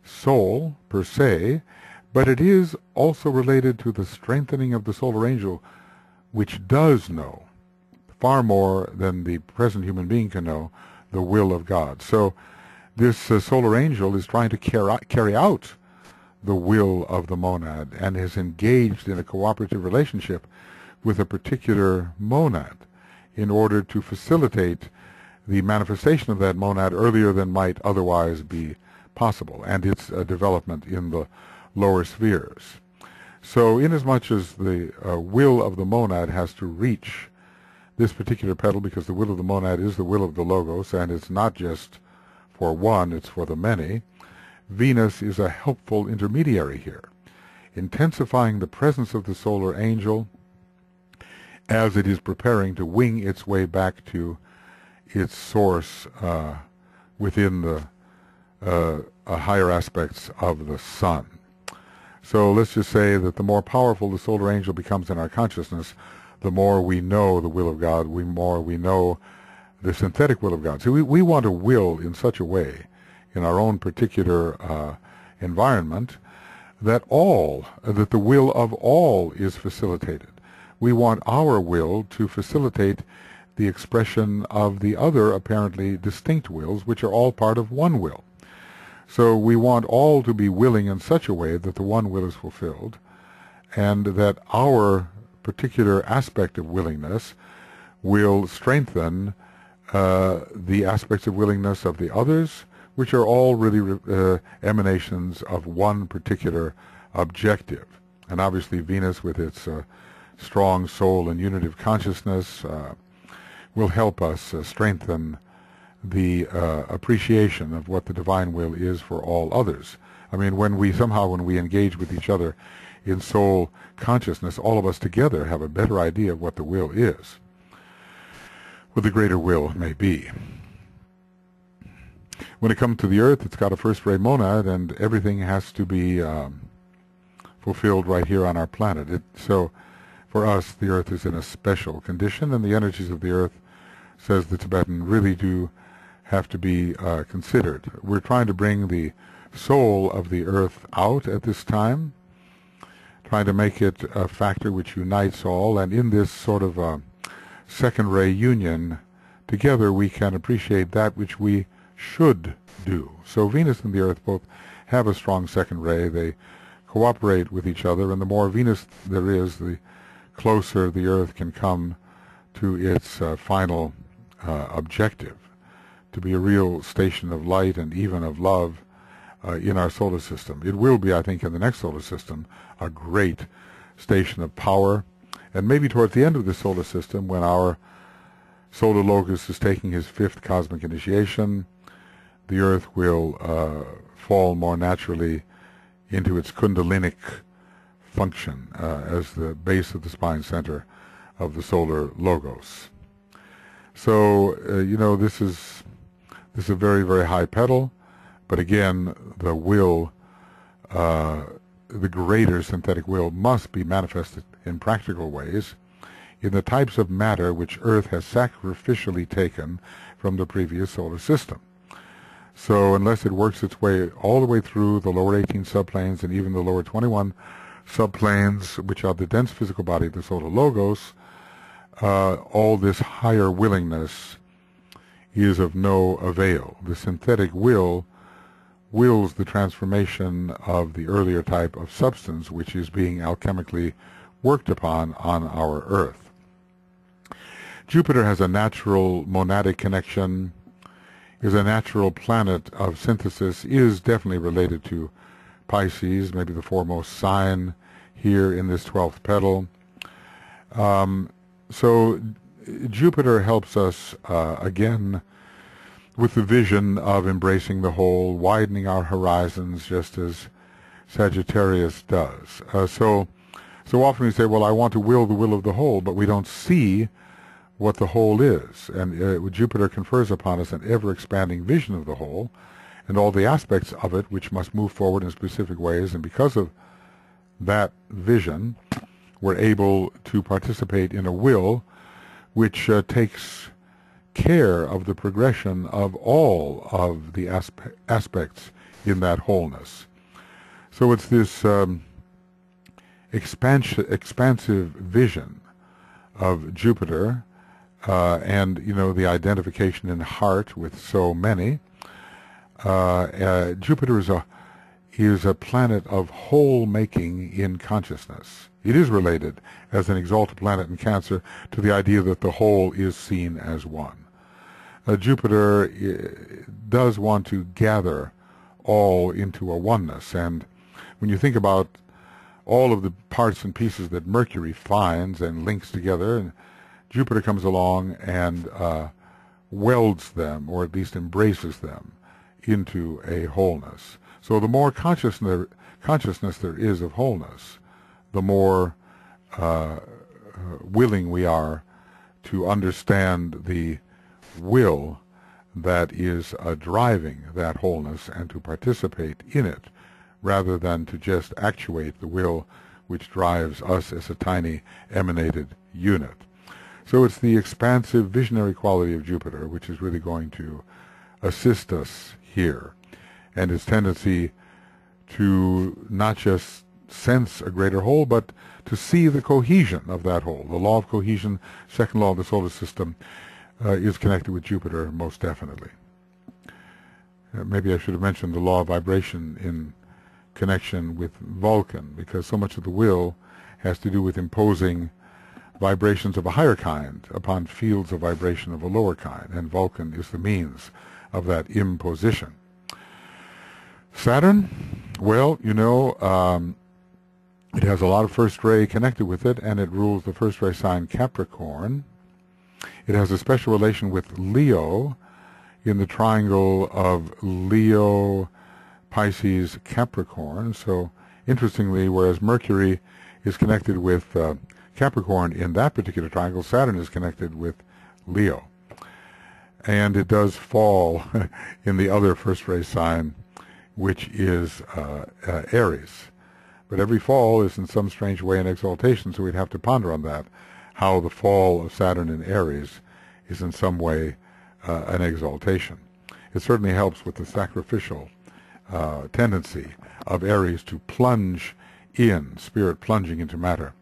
Speaker 1: soul per se, but it is also related to the strengthening of the solar angel, which does know far more than the present human being can know the will of God. So this solar angel is trying to carry out the will of the monad and is engaged in a cooperative relationship with a particular monad in order to facilitate the manifestation of that monad earlier than might otherwise be possible, and its development in the lower spheres. So inasmuch as the will of the monad has to reach this particular petal, because the will of the monad is the will of the Logos, and it's not just for one, it's for the many, Venus is a helpful intermediary here, intensifying the presence of the solar angel as it is preparing to wing its way back to its source within the higher aspects of the sun. So let's just say that the more powerful the solar angel becomes in our consciousness, the more we know the will of God, the more we know the synthetic will of God. So we want to will in such a way in our own particular environment that the will of all is facilitated. We want our will to facilitate the expression of the other apparently distinct wills, which are all part of one will. So we want all to be willing in such a way that the one will is fulfilled, and that our particular aspect of willingness will strengthen the aspects of willingness of the others, which are all really emanations of one particular objective. And obviously Venus, with its strong soul and unitive consciousness, will help us strengthen the appreciation of what the divine will is for all others. I mean, when we engage with each other in soul consciousness, all of us together have a better idea of what the will is, what the greater will may be. When it comes to the Earth, it's got a first-ray monad, and everything has to be fulfilled right here on our planet. So for us, the Earth is in a special condition, and the energies of the Earth, says the Tibetan, really do have to be considered. We're trying to bring the soul of the Earth out at this time, trying to make it a factor which unites all, and in this sort of second-ray union, together we can appreciate that which we should do. So Venus and the Earth both have a strong second ray. They cooperate with each other, and the more Venus there is, the closer the Earth can come to its final objective, to be a real station of light and even of love in our solar system. It will be, I think, in the next solar system, a great station of power, and maybe towards the end of the solar system, when our solar locus is taking his fifth cosmic initiation, the Earth will fall more naturally into its kundalinic function as the base of the spine center of the solar logos. So, this is a very, very high petal, but again, the will, the greater synthetic will, must be manifested in practical ways in the types of matter which Earth has sacrificially taken from the previous solar system. So unless it works its way all the way through the lower 18 subplanes and even the lower 21 subplanes, which are the dense physical body of the solar logos, all this higher willingness is of no avail. The synthetic will wills the transformation of the earlier type of substance which is being alchemically worked upon on our Earth. Jupiter has a natural monadic connection, is a natural planet of synthesis, is definitely related to Pisces, maybe the foremost sign here in this 12th petal. So Jupiter helps us again with the vision of embracing the whole, widening our horizons, just as Sagittarius does. So often we say, well, I want to will the will of the whole, but we don't see what the whole is. And Jupiter confers upon us an ever-expanding vision of the whole and all the aspects of it which must move forward in specific ways. And because of that vision, we're able to participate in a will which takes care of the progression of all of the aspects in that wholeness. So it's this expansive vision of Jupiter, and the identification in heart with so many. Jupiter is a planet of whole making in consciousness. It is related as an exalted planet in Cancer to the idea that the whole is seen as one. Jupiter does want to gather all into a oneness, and when you think about all of the parts and pieces that Mercury finds and links together, and Jupiter comes along and welds them, or at least embraces them, into a wholeness. So the more consciousness there is of wholeness, the more willing we are to understand the will that is driving that wholeness and to participate in it, rather than to just actuate the will which drives us as a tiny emanated unit. So it's the expansive visionary quality of Jupiter which is really going to assist us here, and its tendency to not just sense a greater whole, but to see the cohesion of that whole. The law of cohesion, second law of the solar system, is connected with Jupiter most definitely. Maybe I should have mentioned the law of vibration in connection with Vulcan, because so much of the will has to do with imposing vibrations of a higher kind upon fields of vibration of a lower kind, and Vulcan is the means of that imposition. Saturn, well, it has a lot of first ray connected with it, and it rules the first ray sign Capricorn. It has a special relation with Leo in the triangle of Leo, Pisces, Capricorn. So interestingly, whereas Mercury is connected with Capricorn in that particular triangle, Saturn is connected with Leo. And it does fall in the other first ray sign, which is Aries. But every fall is in some strange way an exaltation, so we'd have to ponder on that, how the fall of Saturn in Aries is in some way an exaltation. It certainly helps with the sacrificial tendency of Aries to plunge in, spirit plunging into matter.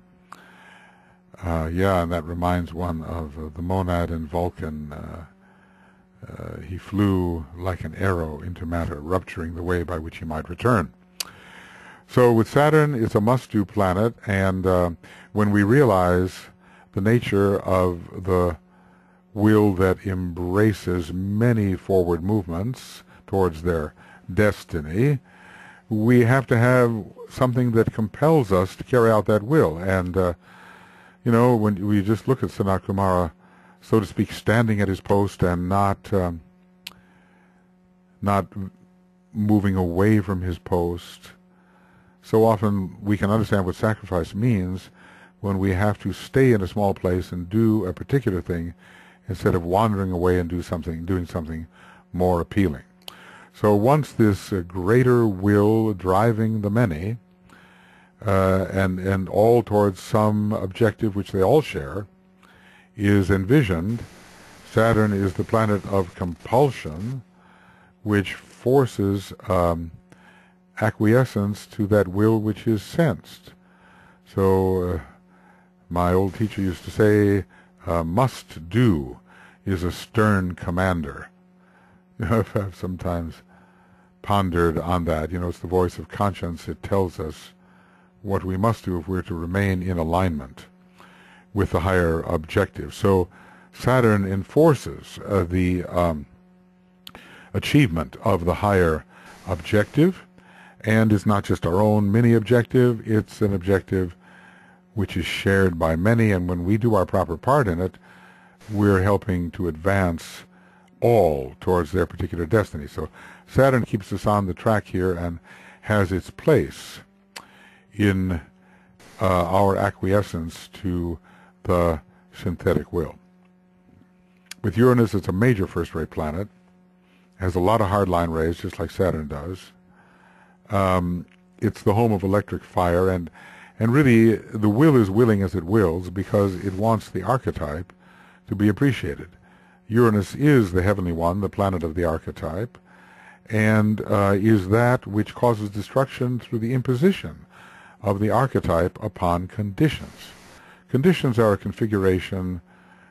Speaker 1: And that reminds one of the monad in Vulcan. He flew like an arrow into matter, rupturing the way by which he might return. So with Saturn, it's a must-do planet, and when we realize the nature of the will that embraces many forward movements towards their destiny, we have to have something that compels us to carry out that will. And, when we just look at Sanat Kumara, so to speak, standing at his post and not moving away from his post, so often we can understand what sacrifice means when we have to stay in a small place and do a particular thing instead of wandering away and doing something more appealing. So once this greater will driving the many, and all towards some objective which they all share, is envisioned, Saturn is the planet of compulsion, which forces acquiescence to that will which is sensed. So my old teacher used to say, must do is a stern commander. I've sometimes pondered on that. It's the voice of conscience. It tells us what we must do if we're to remain in alignment with the higher objective. So Saturn enforces the achievement of the higher objective, And it's not just our own mini objective, it's an objective which is shared by many, and when we do our proper part in it, we're helping to advance all towards their particular destiny. So Saturn keeps us on the track here and has its place in our acquiescence to the synthetic will. With Uranus, it's a major first-rate planet. It has a lot of hardline rays, just like Saturn does. It's the home of electric fire, and really the will is willing as it wills because it wants the archetype to be appreciated. Uranus is the heavenly one, the planet of the archetype, and is that which causes destruction through the imposition of the archetype upon conditions. Conditions are a configuration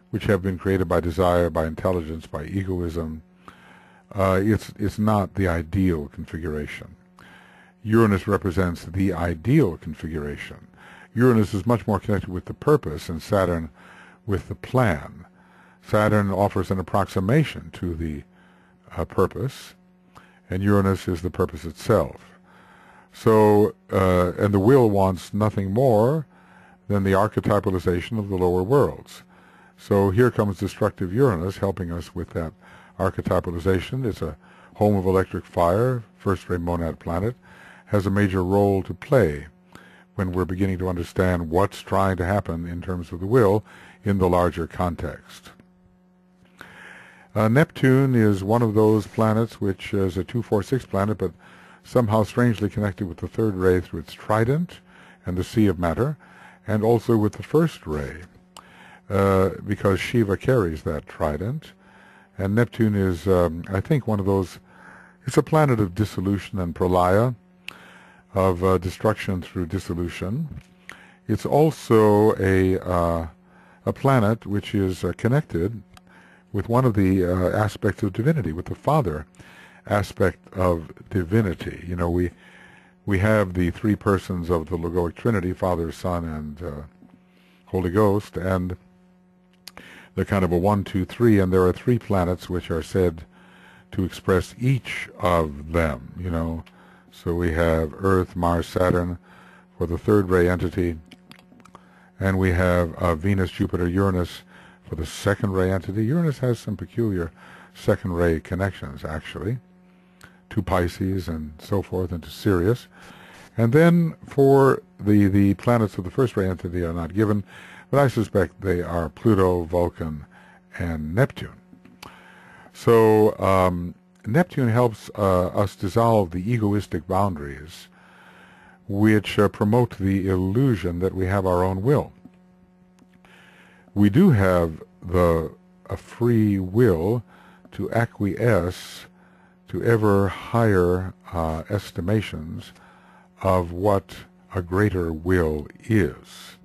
Speaker 1: which have been created by desire, by intelligence, by egoism. It's not the ideal configuration. Uranus represents the ideal configuration. Uranus is much more connected with the purpose and Saturn with the plan. Saturn offers an approximation to the purpose, and Uranus is the purpose itself. So, and the will wants nothing more than the archetypalization of the lower worlds. So here comes destructive Uranus helping us with that archetypalization. It's a home of electric fire, first-rate monad planet, has a major role to play when we're beginning to understand what's trying to happen in terms of the will in the larger context. Neptune is one of those planets which is a 246 planet, but somehow strangely connected with the third ray through its trident and the sea of matter, and also with the first ray, because Shiva carries that trident. And Neptune is, I think, one of those, it's a planet of dissolution and pralaya, of destruction through dissolution. It's also a planet which is connected with one of the aspects of divinity, with the father aspect of divinity. You know, we have the three persons of the Egoic Trinity, Father, Son, and Holy Ghost, and they're kind of a 1, 2, 3, and there are three planets which are said to express each of them, you know. So we have Earth, Mars, Saturn for the third ray entity, and we have Venus, Jupiter, Uranus for the second ray entity. Uranus has some peculiar second ray connections, actually, to Pisces and so forth, and to Sirius. And then for the planets of the first ray entity are not given, but I suspect they are Pluto, Vulcan, and Neptune. So Neptune helps us dissolve the egoistic boundaries which promote the illusion that we have our own will. We do have a free will to acquiesce to ever higher estimations of what a greater will is.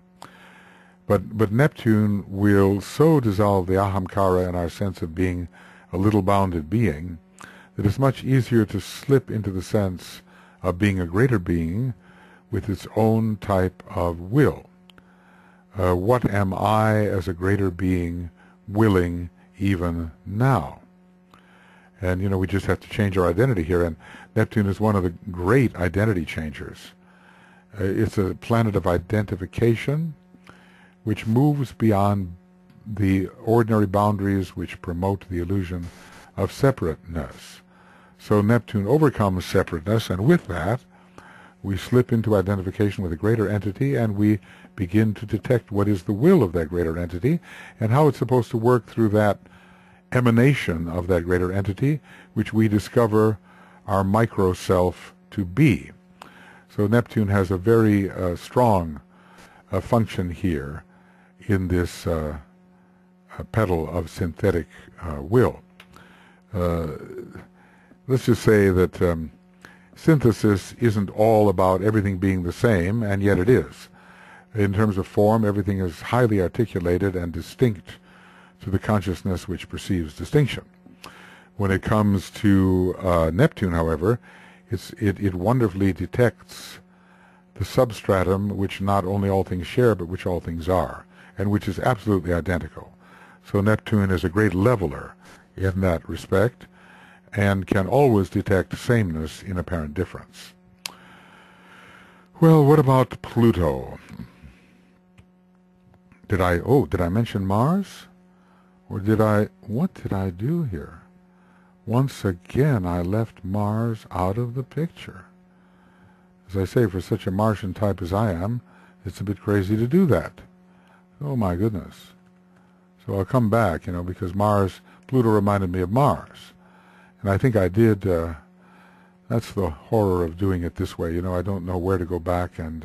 Speaker 1: But Neptune will so dissolve the ahamkara and our sense of being a little bounded being that it's much easier to slip into the sense of being a greater being with its own type of will. What am I as a greater being willing even now? And, you know, we just have to change our identity here, and Neptune is one of the great identity changers. It's a planet of identification which moves beyond the ordinary boundaries which promote the illusion of separateness. So Neptune overcomes separateness, and with that we slip into identification with a greater entity, and we begin to detect what is the will of that greater entity and how it's supposed to work through that emanation of that greater entity, which we discover our micro-self to be. So Neptune has a very strong function here in this petal of synthetic will. Let's just say that synthesis isn't all about everything being the same, and yet it is. In terms of form, everything is highly articulated and distinct to the consciousness which perceives distinction. When it comes to Neptune, however, it wonderfully detects the substratum which not only all things share, but which all things are, and which is absolutely identical. So Neptune is a great leveler in that respect, and can always detect sameness in apparent difference. Well, what about Pluto? Did I mention Mars? Or what did I do here? Once again, I left Mars out of the picture. As I say, for such a Martian type as I am, it's a bit crazy to do that. Oh my goodness. So I'll come back, because Pluto reminded me of Mars. And I think I did, that's the horror of doing it this way. I don't know where to go back. And,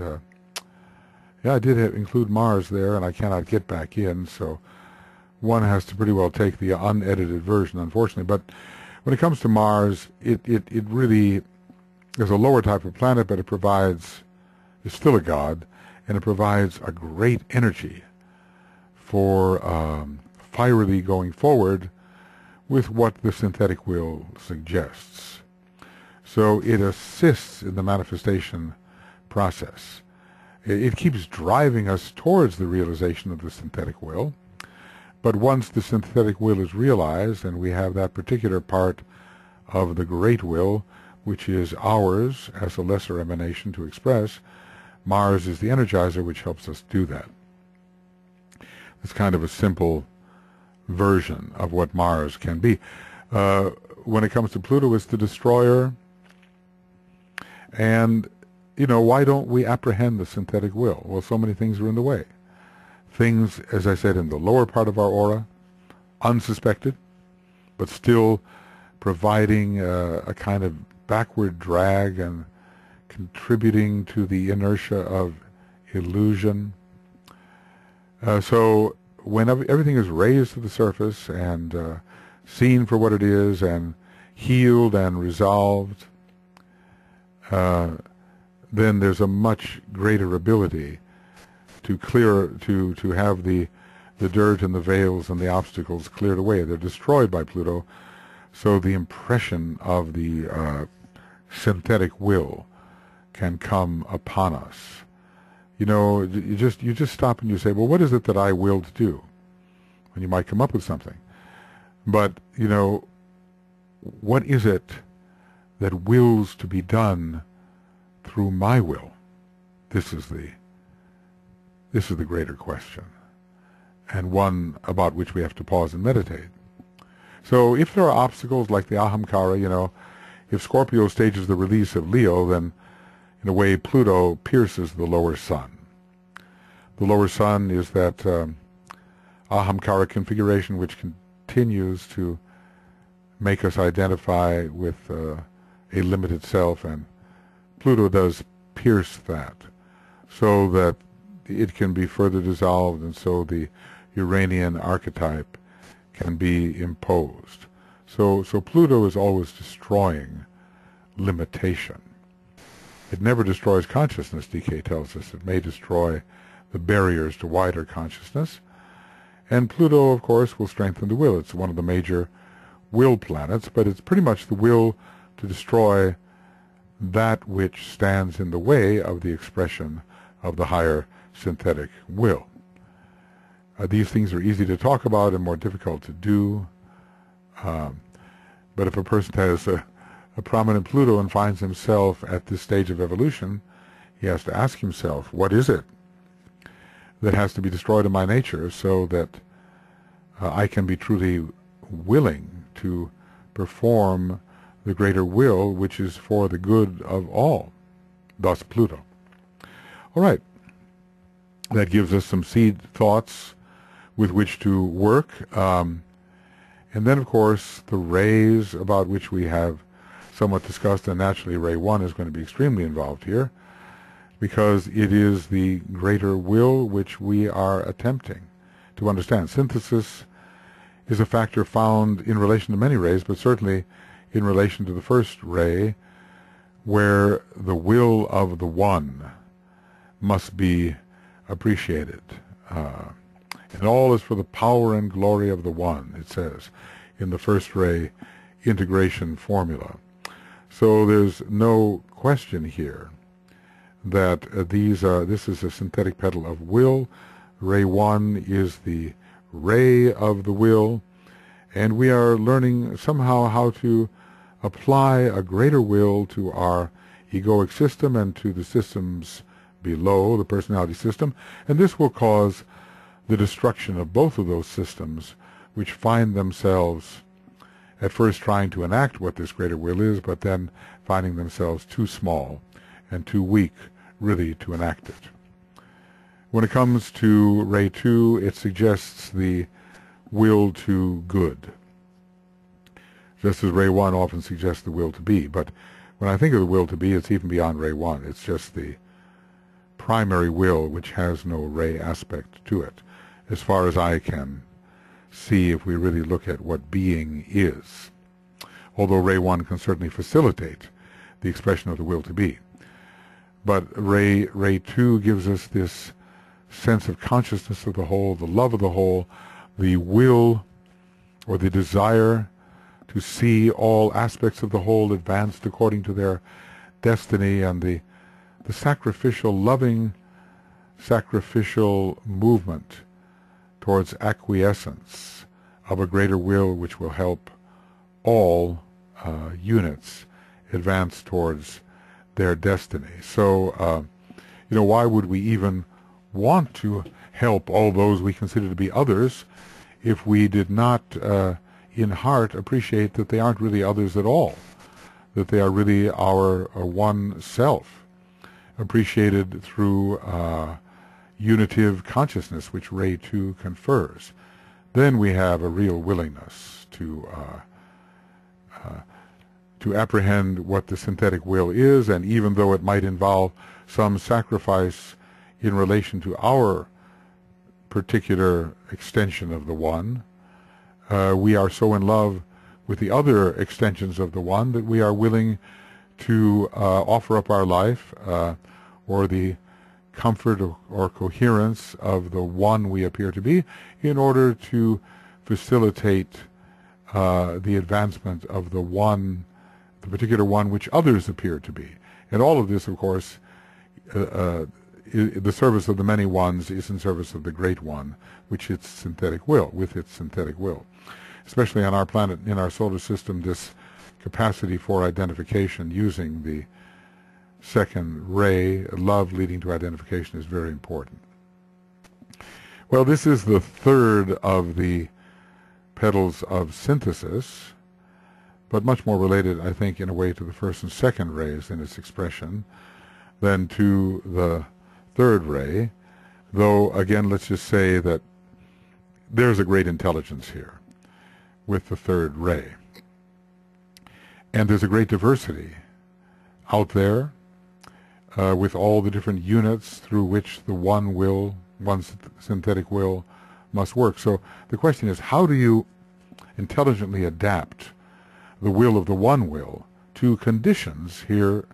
Speaker 1: yeah, I did include Mars there, and I cannot get back in. So one has to pretty well take the unedited version, unfortunately. But when it comes to Mars, it really is a lower type of planet, but it's still a god, and it provides a great energy for fierily going forward with what the synthetic will suggests. So it assists in the manifestation process. It keeps driving us towards the realization of the synthetic will, but once the synthetic will is realized, and we have that particular part of the great will, which is ours as a lesser emanation to express, Mars is the energizer which helps us do that. It's kind of a simple version of what Mars can be. When it comes to Pluto, it's the destroyer. And, why don't we apprehend the synthetic will? Well, so many things are in the way. Things, as I said, in the lower part of our aura, unsuspected, but still providing a kind of backward drag and contributing to the inertia of illusion. So when everything is raised to the surface and seen for what it is and healed and resolved, then there's a much greater ability to have the dirt and the veils and the obstacles cleared away. They're destroyed by Pluto, so the impression of the synthetic will can come upon us. You just stop and you say, well, what is it that I will to do? And you might come up with something. But, what is it that wills to be done through my will? This is the greater question, and one about which we have to pause and meditate. So if there are obstacles like the ahamkara, if Scorpio stages the release of Leo, then in a way Pluto pierces the lower sun. The lower sun is that ahamkara configuration which continues to make us identify with a limited self, and Pluto does pierce that so that it can be further dissolved, and so the Uranian archetype can be imposed. So Pluto is always destroying limitation. It never destroys consciousness, DK tells us. It may destroy the barriers to wider consciousness. And Pluto, of course, will strengthen the will. It's one of the major will planets, but it's pretty much the will to destroy that which stands in the way of the expression of the higher synthetic will. These things are easy to talk about and more difficult to do. But if a person has a prominent Pluto and finds himself at this stage of evolution, he has to ask himself, what is it that has to be destroyed in my nature so that I can be truly willing to perform the greater will, which is for the good of all, thus Pluto. All right. That gives us some seed thoughts with which to work. And then, of course, the rays about which we have somewhat discussed, and naturally Ray 1 is going to be extremely involved here, because it is the greater will which we are attempting to understand. Synthesis is a factor found in relation to many rays, but certainly in relation to the first ray, where the will of the one must be appreciated. And all is for the power and glory of the one, it says in the first ray integration formula. So there's no question here that this is a synthetic petal of will. Ray 1 is the ray of the will, and we are learning somehow how to apply a greater will to our egoic system and to the systems below, the personality system, and this will cause the destruction of both of those systems, which find themselves at first trying to enact what this greater will is, but then finding themselves too small and too weak really to enact it. When it comes to Ray 2, it suggests the will to good, just as Ray 1 often suggests the will to be. But when I think of the will to be, it's even beyond Ray 1. It's just the primary will which has no Ray aspect to it, as far as I can see if we really look at what being is, although Ray 1 can certainly facilitate the expression of the will to be. But Ray 2 gives us this sense of consciousness of the whole, the love of the whole, the will or the desire to see all aspects of the whole advanced according to their destiny, and the sacrificial, loving, sacrificial movement towards acquiescence of a greater will which will help all units advance towards their destiny. So, why would we even want to help all those we consider to be others if we did not in heart appreciate that they aren't really others at all, that they are really our one self, appreciated through unitive consciousness which Ray 2 confers. Then we have a real willingness to apprehend what the synthetic will is, and even though it might involve some sacrifice in relation to our particular extension of the one, we are so in love with the other extensions of the one that we are willing to offer up our life or the comfort or coherence of the one we appear to be in order to facilitate the advancement of the one, the particular one which others appear to be. And all of this, of course, the service of the many ones is in service of the great one, which its synthetic will, with its synthetic will. Especially on our planet, in our solar system, this capacity for identification using the second ray, love leading to identification, is very important. Well, this is the third of the petals of synthesis, but much more related, I think, in a way to the first and second rays in its expression than to the third ray, though, again, let's just say that there's a great intelligence here with the third ray. And there's a great diversity out there with all the different units through which the one will, one synthetic will, must work. So the question is, how do you intelligently adapt the will of the one will to conditions here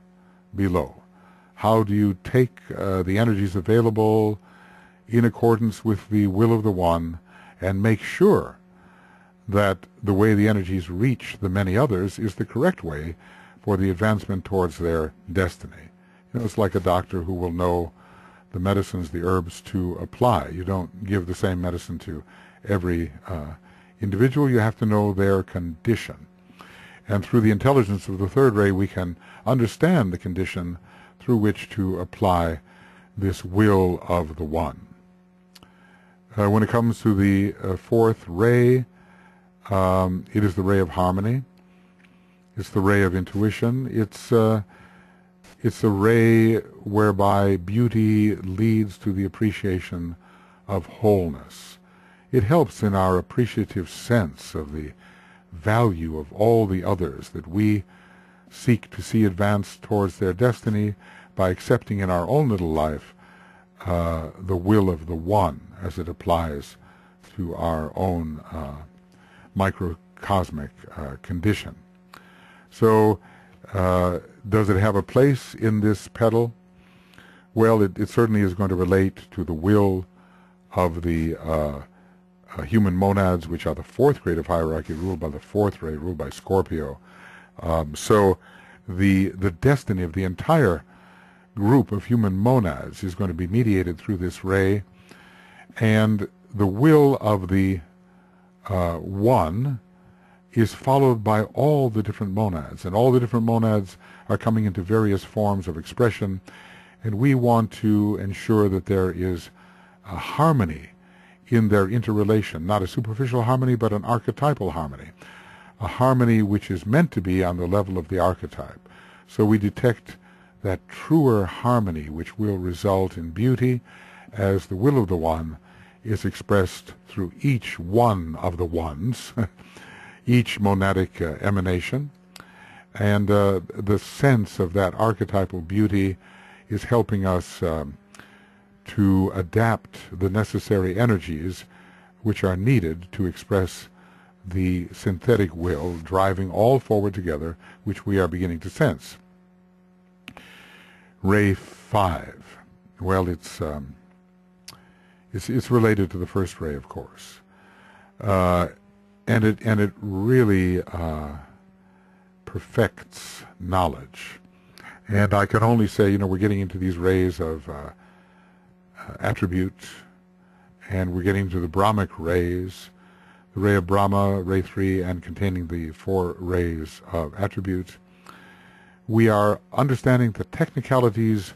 Speaker 1: below? How do you take the energies available in accordance with the will of the one and make sure that the way the energies reach the many others is the correct way for the advancement towards their destiny? It's like a doctor who will know the medicines, the herbs to apply. You don't give the same medicine to every individual. You have to know their condition. And through the intelligence of the third ray, we can understand the condition through which to apply this will of the one. When it comes to the fourth ray, it is the ray of harmony. It's the ray of intuition. It's a ray whereby beauty leads to the appreciation of wholeness. It helps in our appreciative sense of the value of all the others that we seek to see advance towards their destiny by accepting in our own little life the will of the one as it applies to our own microcosmic condition. So does it have a place in this petal? Well, it certainly is going to relate to the will of the human monads, which are the fourth grade of hierarchy, ruled by the fourth ray, ruled by Scorpio. So the destiny of the entire group of human monads is going to be mediated through this ray, and the will of the one is followed by all the different monads, and all the different monads are coming into various forms of expression, and we want to ensure that there is a harmony in their interrelation, not a superficial harmony, but an archetypal harmony, a harmony which is meant to be on the level of the archetype. So we detect that truer harmony which will result in beauty as the will of the One is expressed through each one of the ones, each monadic emanation, and the sense of that archetypal beauty is helping us to adapt the necessary energies which are needed to express the synthetic will driving all forward together, which we are beginning to sense. Ray 5. Well, it's related to the first ray, of course, and it really perfects knowledge. And I can only say, we're getting into these rays of attribute, and we're getting to the Brahmic rays, the ray of Brahma, ray 3, and containing the 4 rays of attribute. We are understanding the technicalities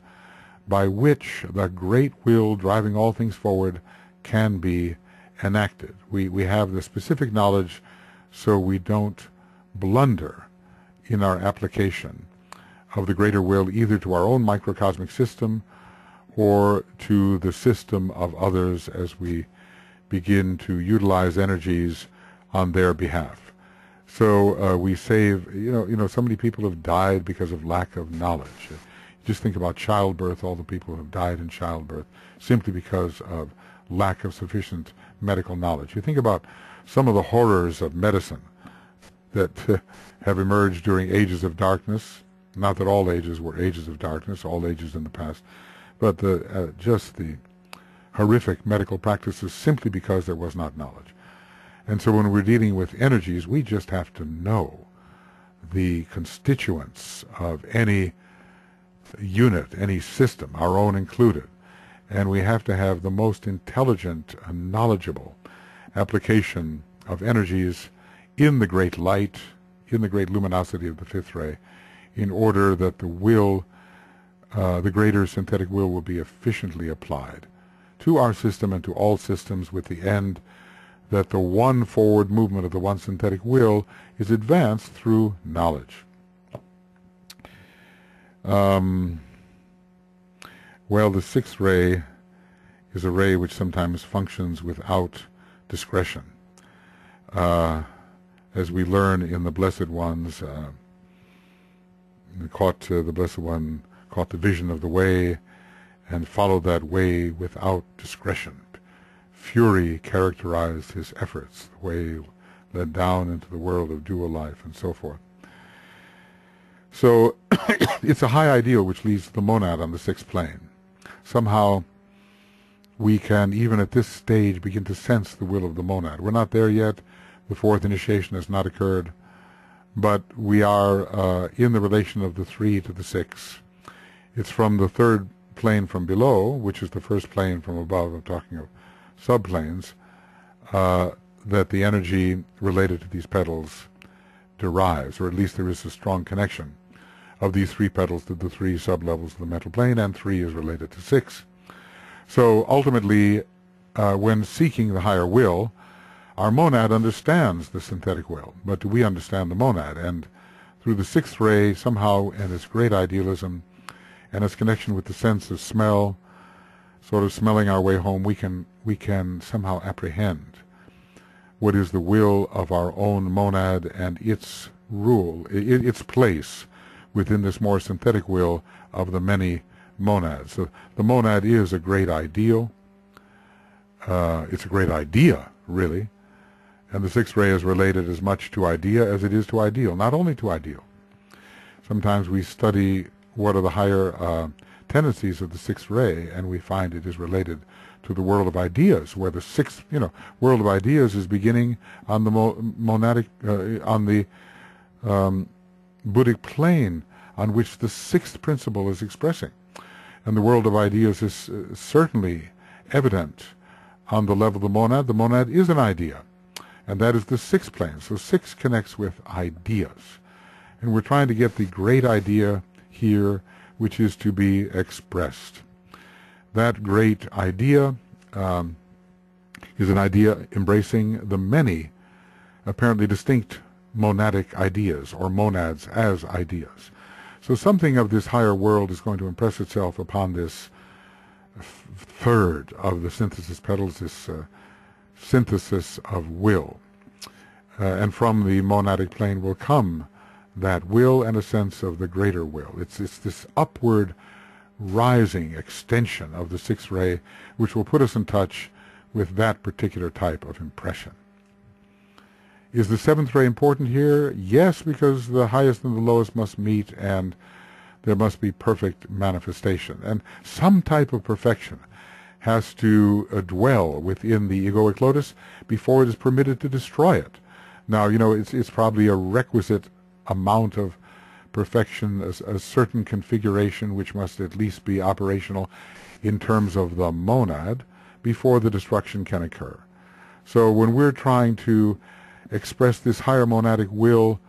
Speaker 1: by which the great will driving all things forward can be enacted. We have the specific knowledge so we don't blunder in our application of the greater will either to our own microcosmic system or to the system of others as we begin to utilize energies on their behalf. So we save, so many people have died because of lack of knowledge. Just think about childbirth, all the people who have died in childbirth simply because of lack of sufficient medical knowledge. You think about some of the horrors of medicine that have emerged during ages of darkness. Not that all ages were ages of darkness, all ages in the past, but just the horrific medical practices simply because there was not knowledge. And so when we're dealing with energies, we just have to know the constituents of any unit, any system, our own included. And we have to have the most intelligent and knowledgeable application of energies in the great light, in the great luminosity of the fifth ray, in order that the will, the greater synthetic will be efficiently applied to our system and to all systems, with the end that the one forward movement of the one synthetic will is advanced through knowledge. Well, the sixth ray is a ray which sometimes functions without discretion. As we learn in the Blessed Ones, the Blessed One caught the vision of the way and followed that way without discretion. Fury characterized his efforts. The way led down into the world of dual life and so forth. So it's a high ideal which leads to the monad on the sixth plane. Somehow we can, even at this stage, begin to sense the will of the monad. We're not there yet. The fourth initiation has not occurred. But we are in the relation of the 3 to the 6. It's from the third plane from below, which is the first plane from above. I'm talking of subplanes, that the energy related to these petals derives, or at least there is a strong connection of these 3 petals to the 3 sublevels of the mental plane, and 3 is related to 6. So ultimately, when seeking the higher will, our monad understands the synthetic will, but do we understand the monad? And through the sixth ray, somehow, and its great idealism, and its connection with the sense of smell, sort of smelling our way home, we can somehow apprehend what is the will of our own monad and its rule, its place within this more synthetic will of the many monads. So the monad is a great ideal. It's a great idea, really. And the sixth ray is related as much to idea as it is to ideal, not only to ideal. Sometimes we study what are the higher tendencies of the sixth ray, and we find it is related to the world of ideas, where the sixth, world of ideas is beginning on the monadic, on the Buddhic plane, on which the sixth principle is expressing. And the world of ideas is certainly evident on the level of the monad. The monad is an idea. and that is the sixth plane. So 6 connects with ideas. And we're trying to get the great idea here, which is to be expressed. That great idea is an idea embracing the many apparently distinct monadic ideas, or monads as ideas. So something of this higher world is going to impress itself upon this third of the synthesis petals, this synthesis of will. And from the monadic plane will come that will and a sense of the greater will. It's this upward rising extension of the sixth ray which will put us in touch with that particular type of impression. Is the seventh ray important here? Yes, because the highest and the lowest must meet, and there must be perfect manifestation. And some type of perfection has to dwell within the egoic lotus before it is permitted to destroy it. Now, you know, it's probably a requisite amount of perfection, a certain configuration which must at least be operational in terms of the monad before the destruction can occur. So when we're trying to express this higher monadic will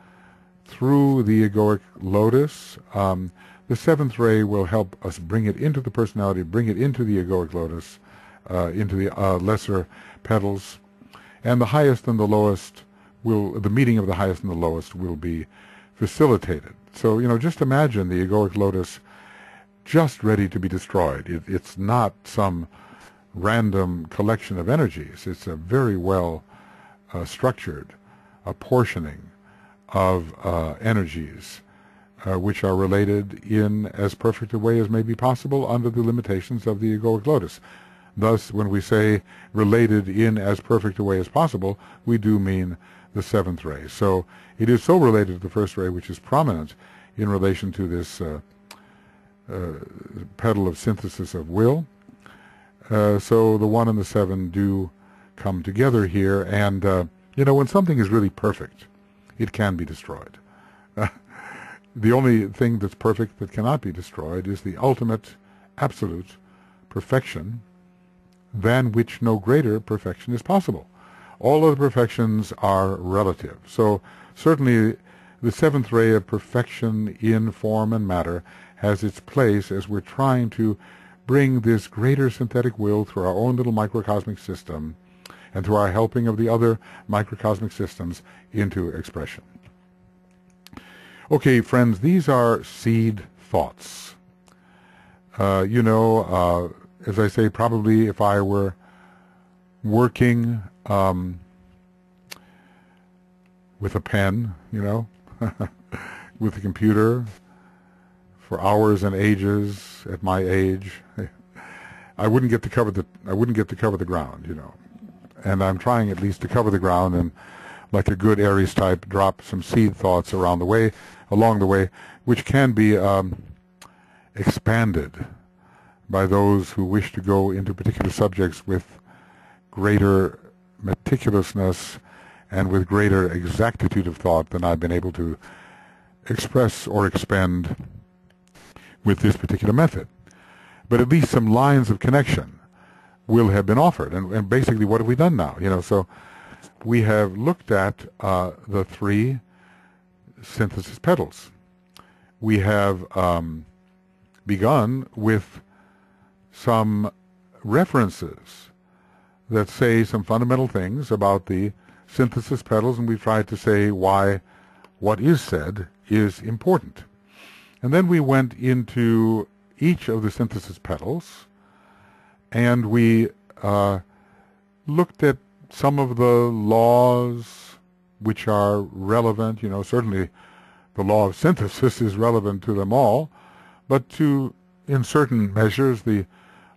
Speaker 1: through the egoic lotus, the seventh ray will help us bring it into the personality, bring it into the egoic lotus, into the lesser petals, and the highest and the lowest the meeting of the highest and the lowest will be facilitated. So, you know, just imagine the egoic lotus just ready to be destroyed. It's not some random collection of energies. It's a very well structured apportioning of energies which are related in as perfect a way as may be possible under the limitations of the egoic lotus. Thus, when we say related in as perfect a way as possible, we do mean the seventh ray. So it is so related to the first ray, which is prominent in relation to this petal of synthesis of will. So the 1 and the 7 do come together here, and you know, when something is really perfect, it can be destroyed. The only thing that's perfect that cannot be destroyed is the ultimate, absolute perfection, than which no greater perfection is possible. All other perfections are relative. So certainly the seventh ray of perfection in form and matter has its place as we're trying to bring this greater synthetic will through our own little microcosmic system and through our helping of the other microcosmic systems into expression. Okay, friends, these are seed thoughts. You know, as I say, probably if I were working with a pen, you know, with a computer for hours and ages at my age, I wouldn't get to cover the ground, you know. And I'm trying at least to cover the ground and, like a good Aries type, drop some seed thoughts along the way, which can be expanded by those who wish to go into particular subjects with greater meticulousness and with greater exactitude of thought than I've been able to express or expend with this particular method. But at least some lines of connection will have been offered. And basically, what have we done now? You know, so we have looked at the 3 synthesis petals. We have begun with some references that say some fundamental things about the synthesis petals, and we've tried to say why what is said is important. And then we went into each of the synthesis petals, and we looked at some of the laws which are relevant. You know, certainly the law of synthesis is relevant to them all, but in certain measures, the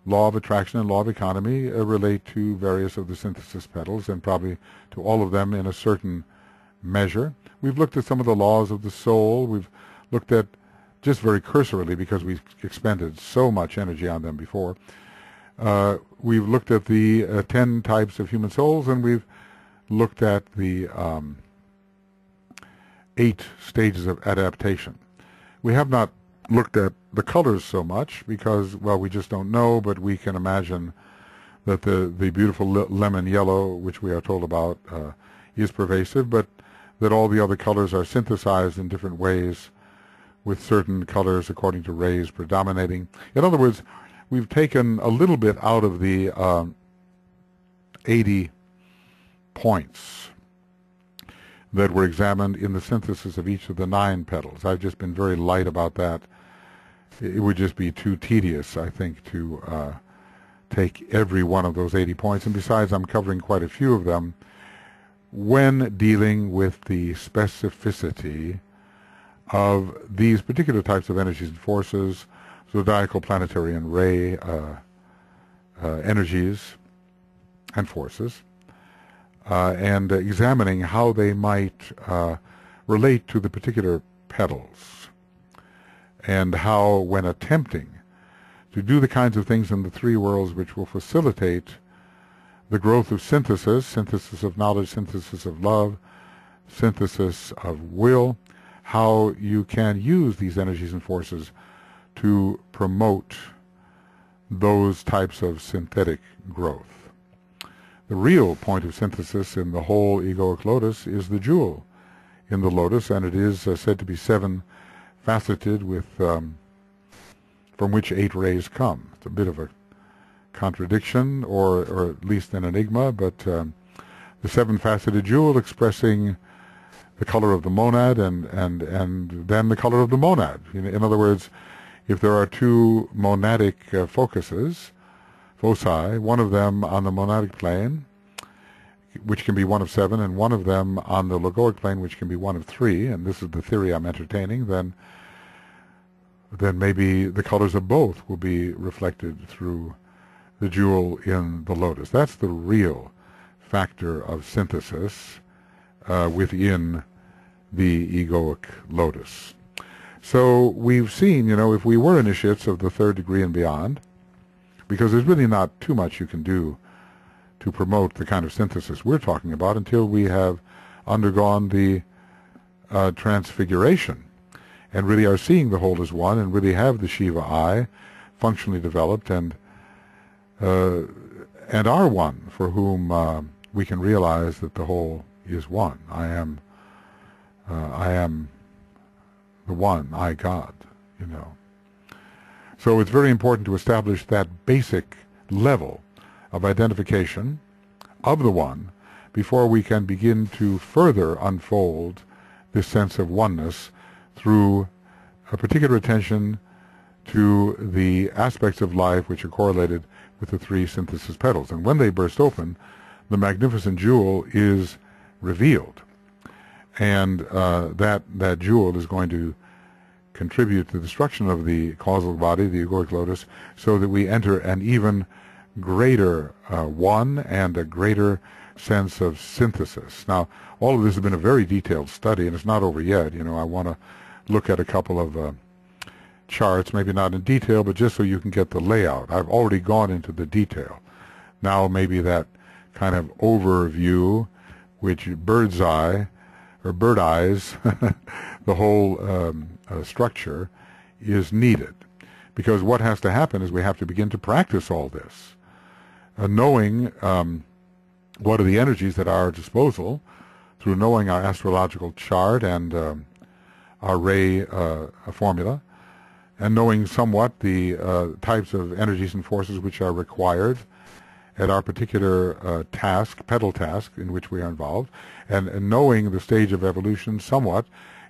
Speaker 1: law of attraction and law of economy relate to various of the synthesis petals, and probably to all of them in a certain measure. We've looked at some of the laws of the soul. We've looked at, just very cursorily because we've expended so much energy on them before, we've looked at the 10 types of human souls, and we've looked at the 8 stages of adaptation. We have not looked at the colors so much because, well, we just don't know, but we can imagine that the beautiful lemon yellow, which we are told about is pervasive, but that all the other colors are synthesized in different ways, with certain colors according to rays predominating. In other words, we've taken a little bit out of the 80 points that were examined in the synthesis of each of the 9 petals. I've just been very light about that. It would just be too tedious, I think, to take every one of those 80 points. And besides, I'm covering quite a few of them when dealing with the specificity of these particular types of energies and forces, zodiacal, planetary, and ray energies and forces, and examining how they might relate to the particular petals, and how, when attempting to do the kinds of things in the 3 worlds which will facilitate the growth of synthesis, synthesis of knowledge, synthesis of love, synthesis of will, how you can use these energies and forces to promote those types of synthetic growth. The real point of synthesis in the whole egoic lotus is the jewel in the lotus, and it is said to be 7-faceted, with from which 8 rays come. It's a bit of a contradiction, or at least an enigma, but the 7-faceted jewel expressing the color of the monad, and then the color of the monad. In other words, if there are 2 monadic foci, one of them on the monadic plane, which can be one of 7, and one of them on the logoic plane, which can be one of 3, and this is the theory I'm entertaining, then maybe the colors of both will be reflected through the jewel in the lotus. That's the real factor of synthesis within the egoic lotus. So we've seen, if we were initiates of the 3rd degree and beyond, because there's really not too much you can do to promote the kind of synthesis we're talking about until we have undergone the transfiguration and really are seeing the whole as one, and really have the Shiva eye functionally developed, and are one, for whom we can realize that the whole is one. I am the one, I God, So it's very important to establish that basic level of identification of the one before we can begin to further unfold this sense of oneness through a particular attention to the aspects of life which are correlated with the 3 synthesis petals. And when they burst open, the magnificent jewel is revealed. And that jewel is going to contribute to the destruction of the causal body, the egoic lotus, so that we enter an even greater one and a greater sense of synthesis. Now, all of this has been a very detailed study, and it's not over yet. I want to look at a couple of charts, maybe not in detail, but just so you can get the layout. I've already gone into the detail. Now maybe that kind of overview, which bird's eye, or bird eyes, the whole structure is needed. Because what has to happen is we have to begin to practice all this, knowing what are the energies at our disposal, through knowing our astrological chart and our ray formula, and knowing somewhat the types of energies and forces which are required at our particular petal task in which we are involved, and knowing the stage of evolution somewhat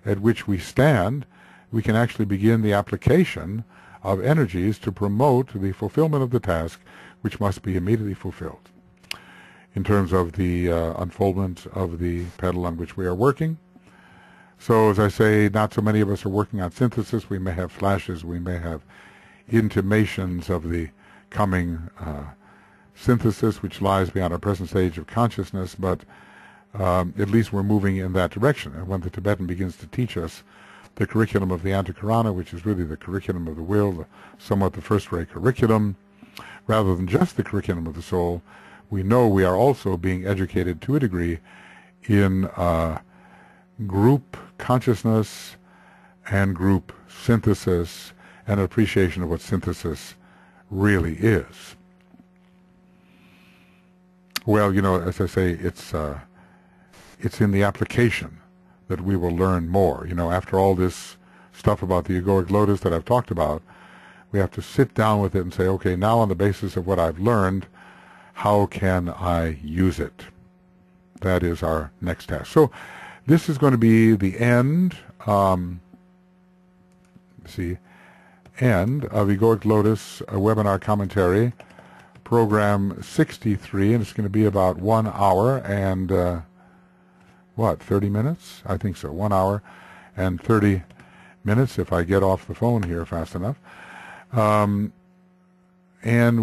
Speaker 1: at which we stand, we can actually begin the application of energies to promote the fulfillment of the task which must be immediately fulfilled in terms of the unfoldment of the petal on which we are working. So, as I say, not so many of us are working on synthesis. We may have flashes, we may have intimations of the coming synthesis which lies beyond our present stage of consciousness, but at least we're moving in that direction. And when the Tibetan begins to teach us the curriculum of the Antakarana, which is really the curriculum of the will, somewhat the first-rate curriculum, rather than just the curriculum of the soul, we know we are also being educated to a degree in group consciousness and group synthesis and appreciation of what synthesis really is. Well, as I say, it's it's in the application that we will learn more. After all this stuff about the egoic lotus that I've talked about, we have to sit down with it and say, okay, now on the basis of what I've learned, how can I use it? That is our next task. So this is going to be the end, end of Egoic Lotus webinar commentary, program 63, and it's going to be about 1 hour and 30 minutes? I think so. 1 hour and 30 minutes if I get off the phone here fast enough. And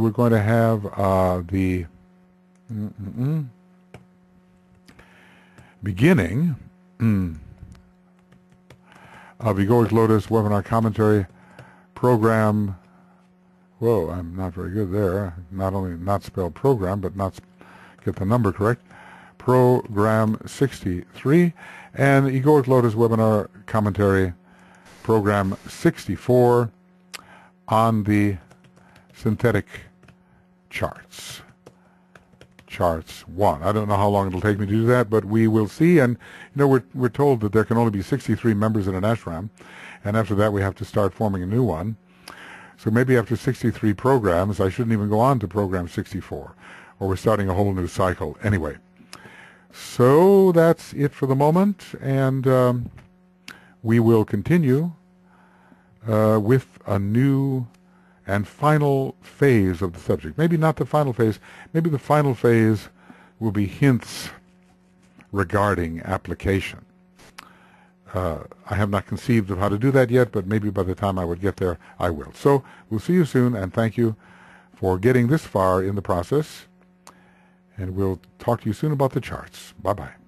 Speaker 1: we're going to have the beginning of Egoic Lotus webinar commentary program. Whoa, I'm not very good there. Not only not spell program, but not get the number correct. Program 63 and Egoic Lotus webinar commentary program 64 on the synthetic charts. Charts 1. I don't know how long it'll take me to do that, but we will see. And we're told that there can only be 63 members in an ashram, and after that we have to start forming a new one. So maybe after 63 programs, I shouldn't even go on to program 64, or we're starting a whole new cycle. Anyway, so that's it for the moment, and we will continue with a new and final phase of the subject. Maybe not the final phase. Maybe the final phase will be hints regarding application. I have not conceived of how to do that yet, but maybe by the time I would get there, I will. So we'll see you soon, and thank you for getting this far in the process. And we'll talk to you soon about the charts. Bye-bye.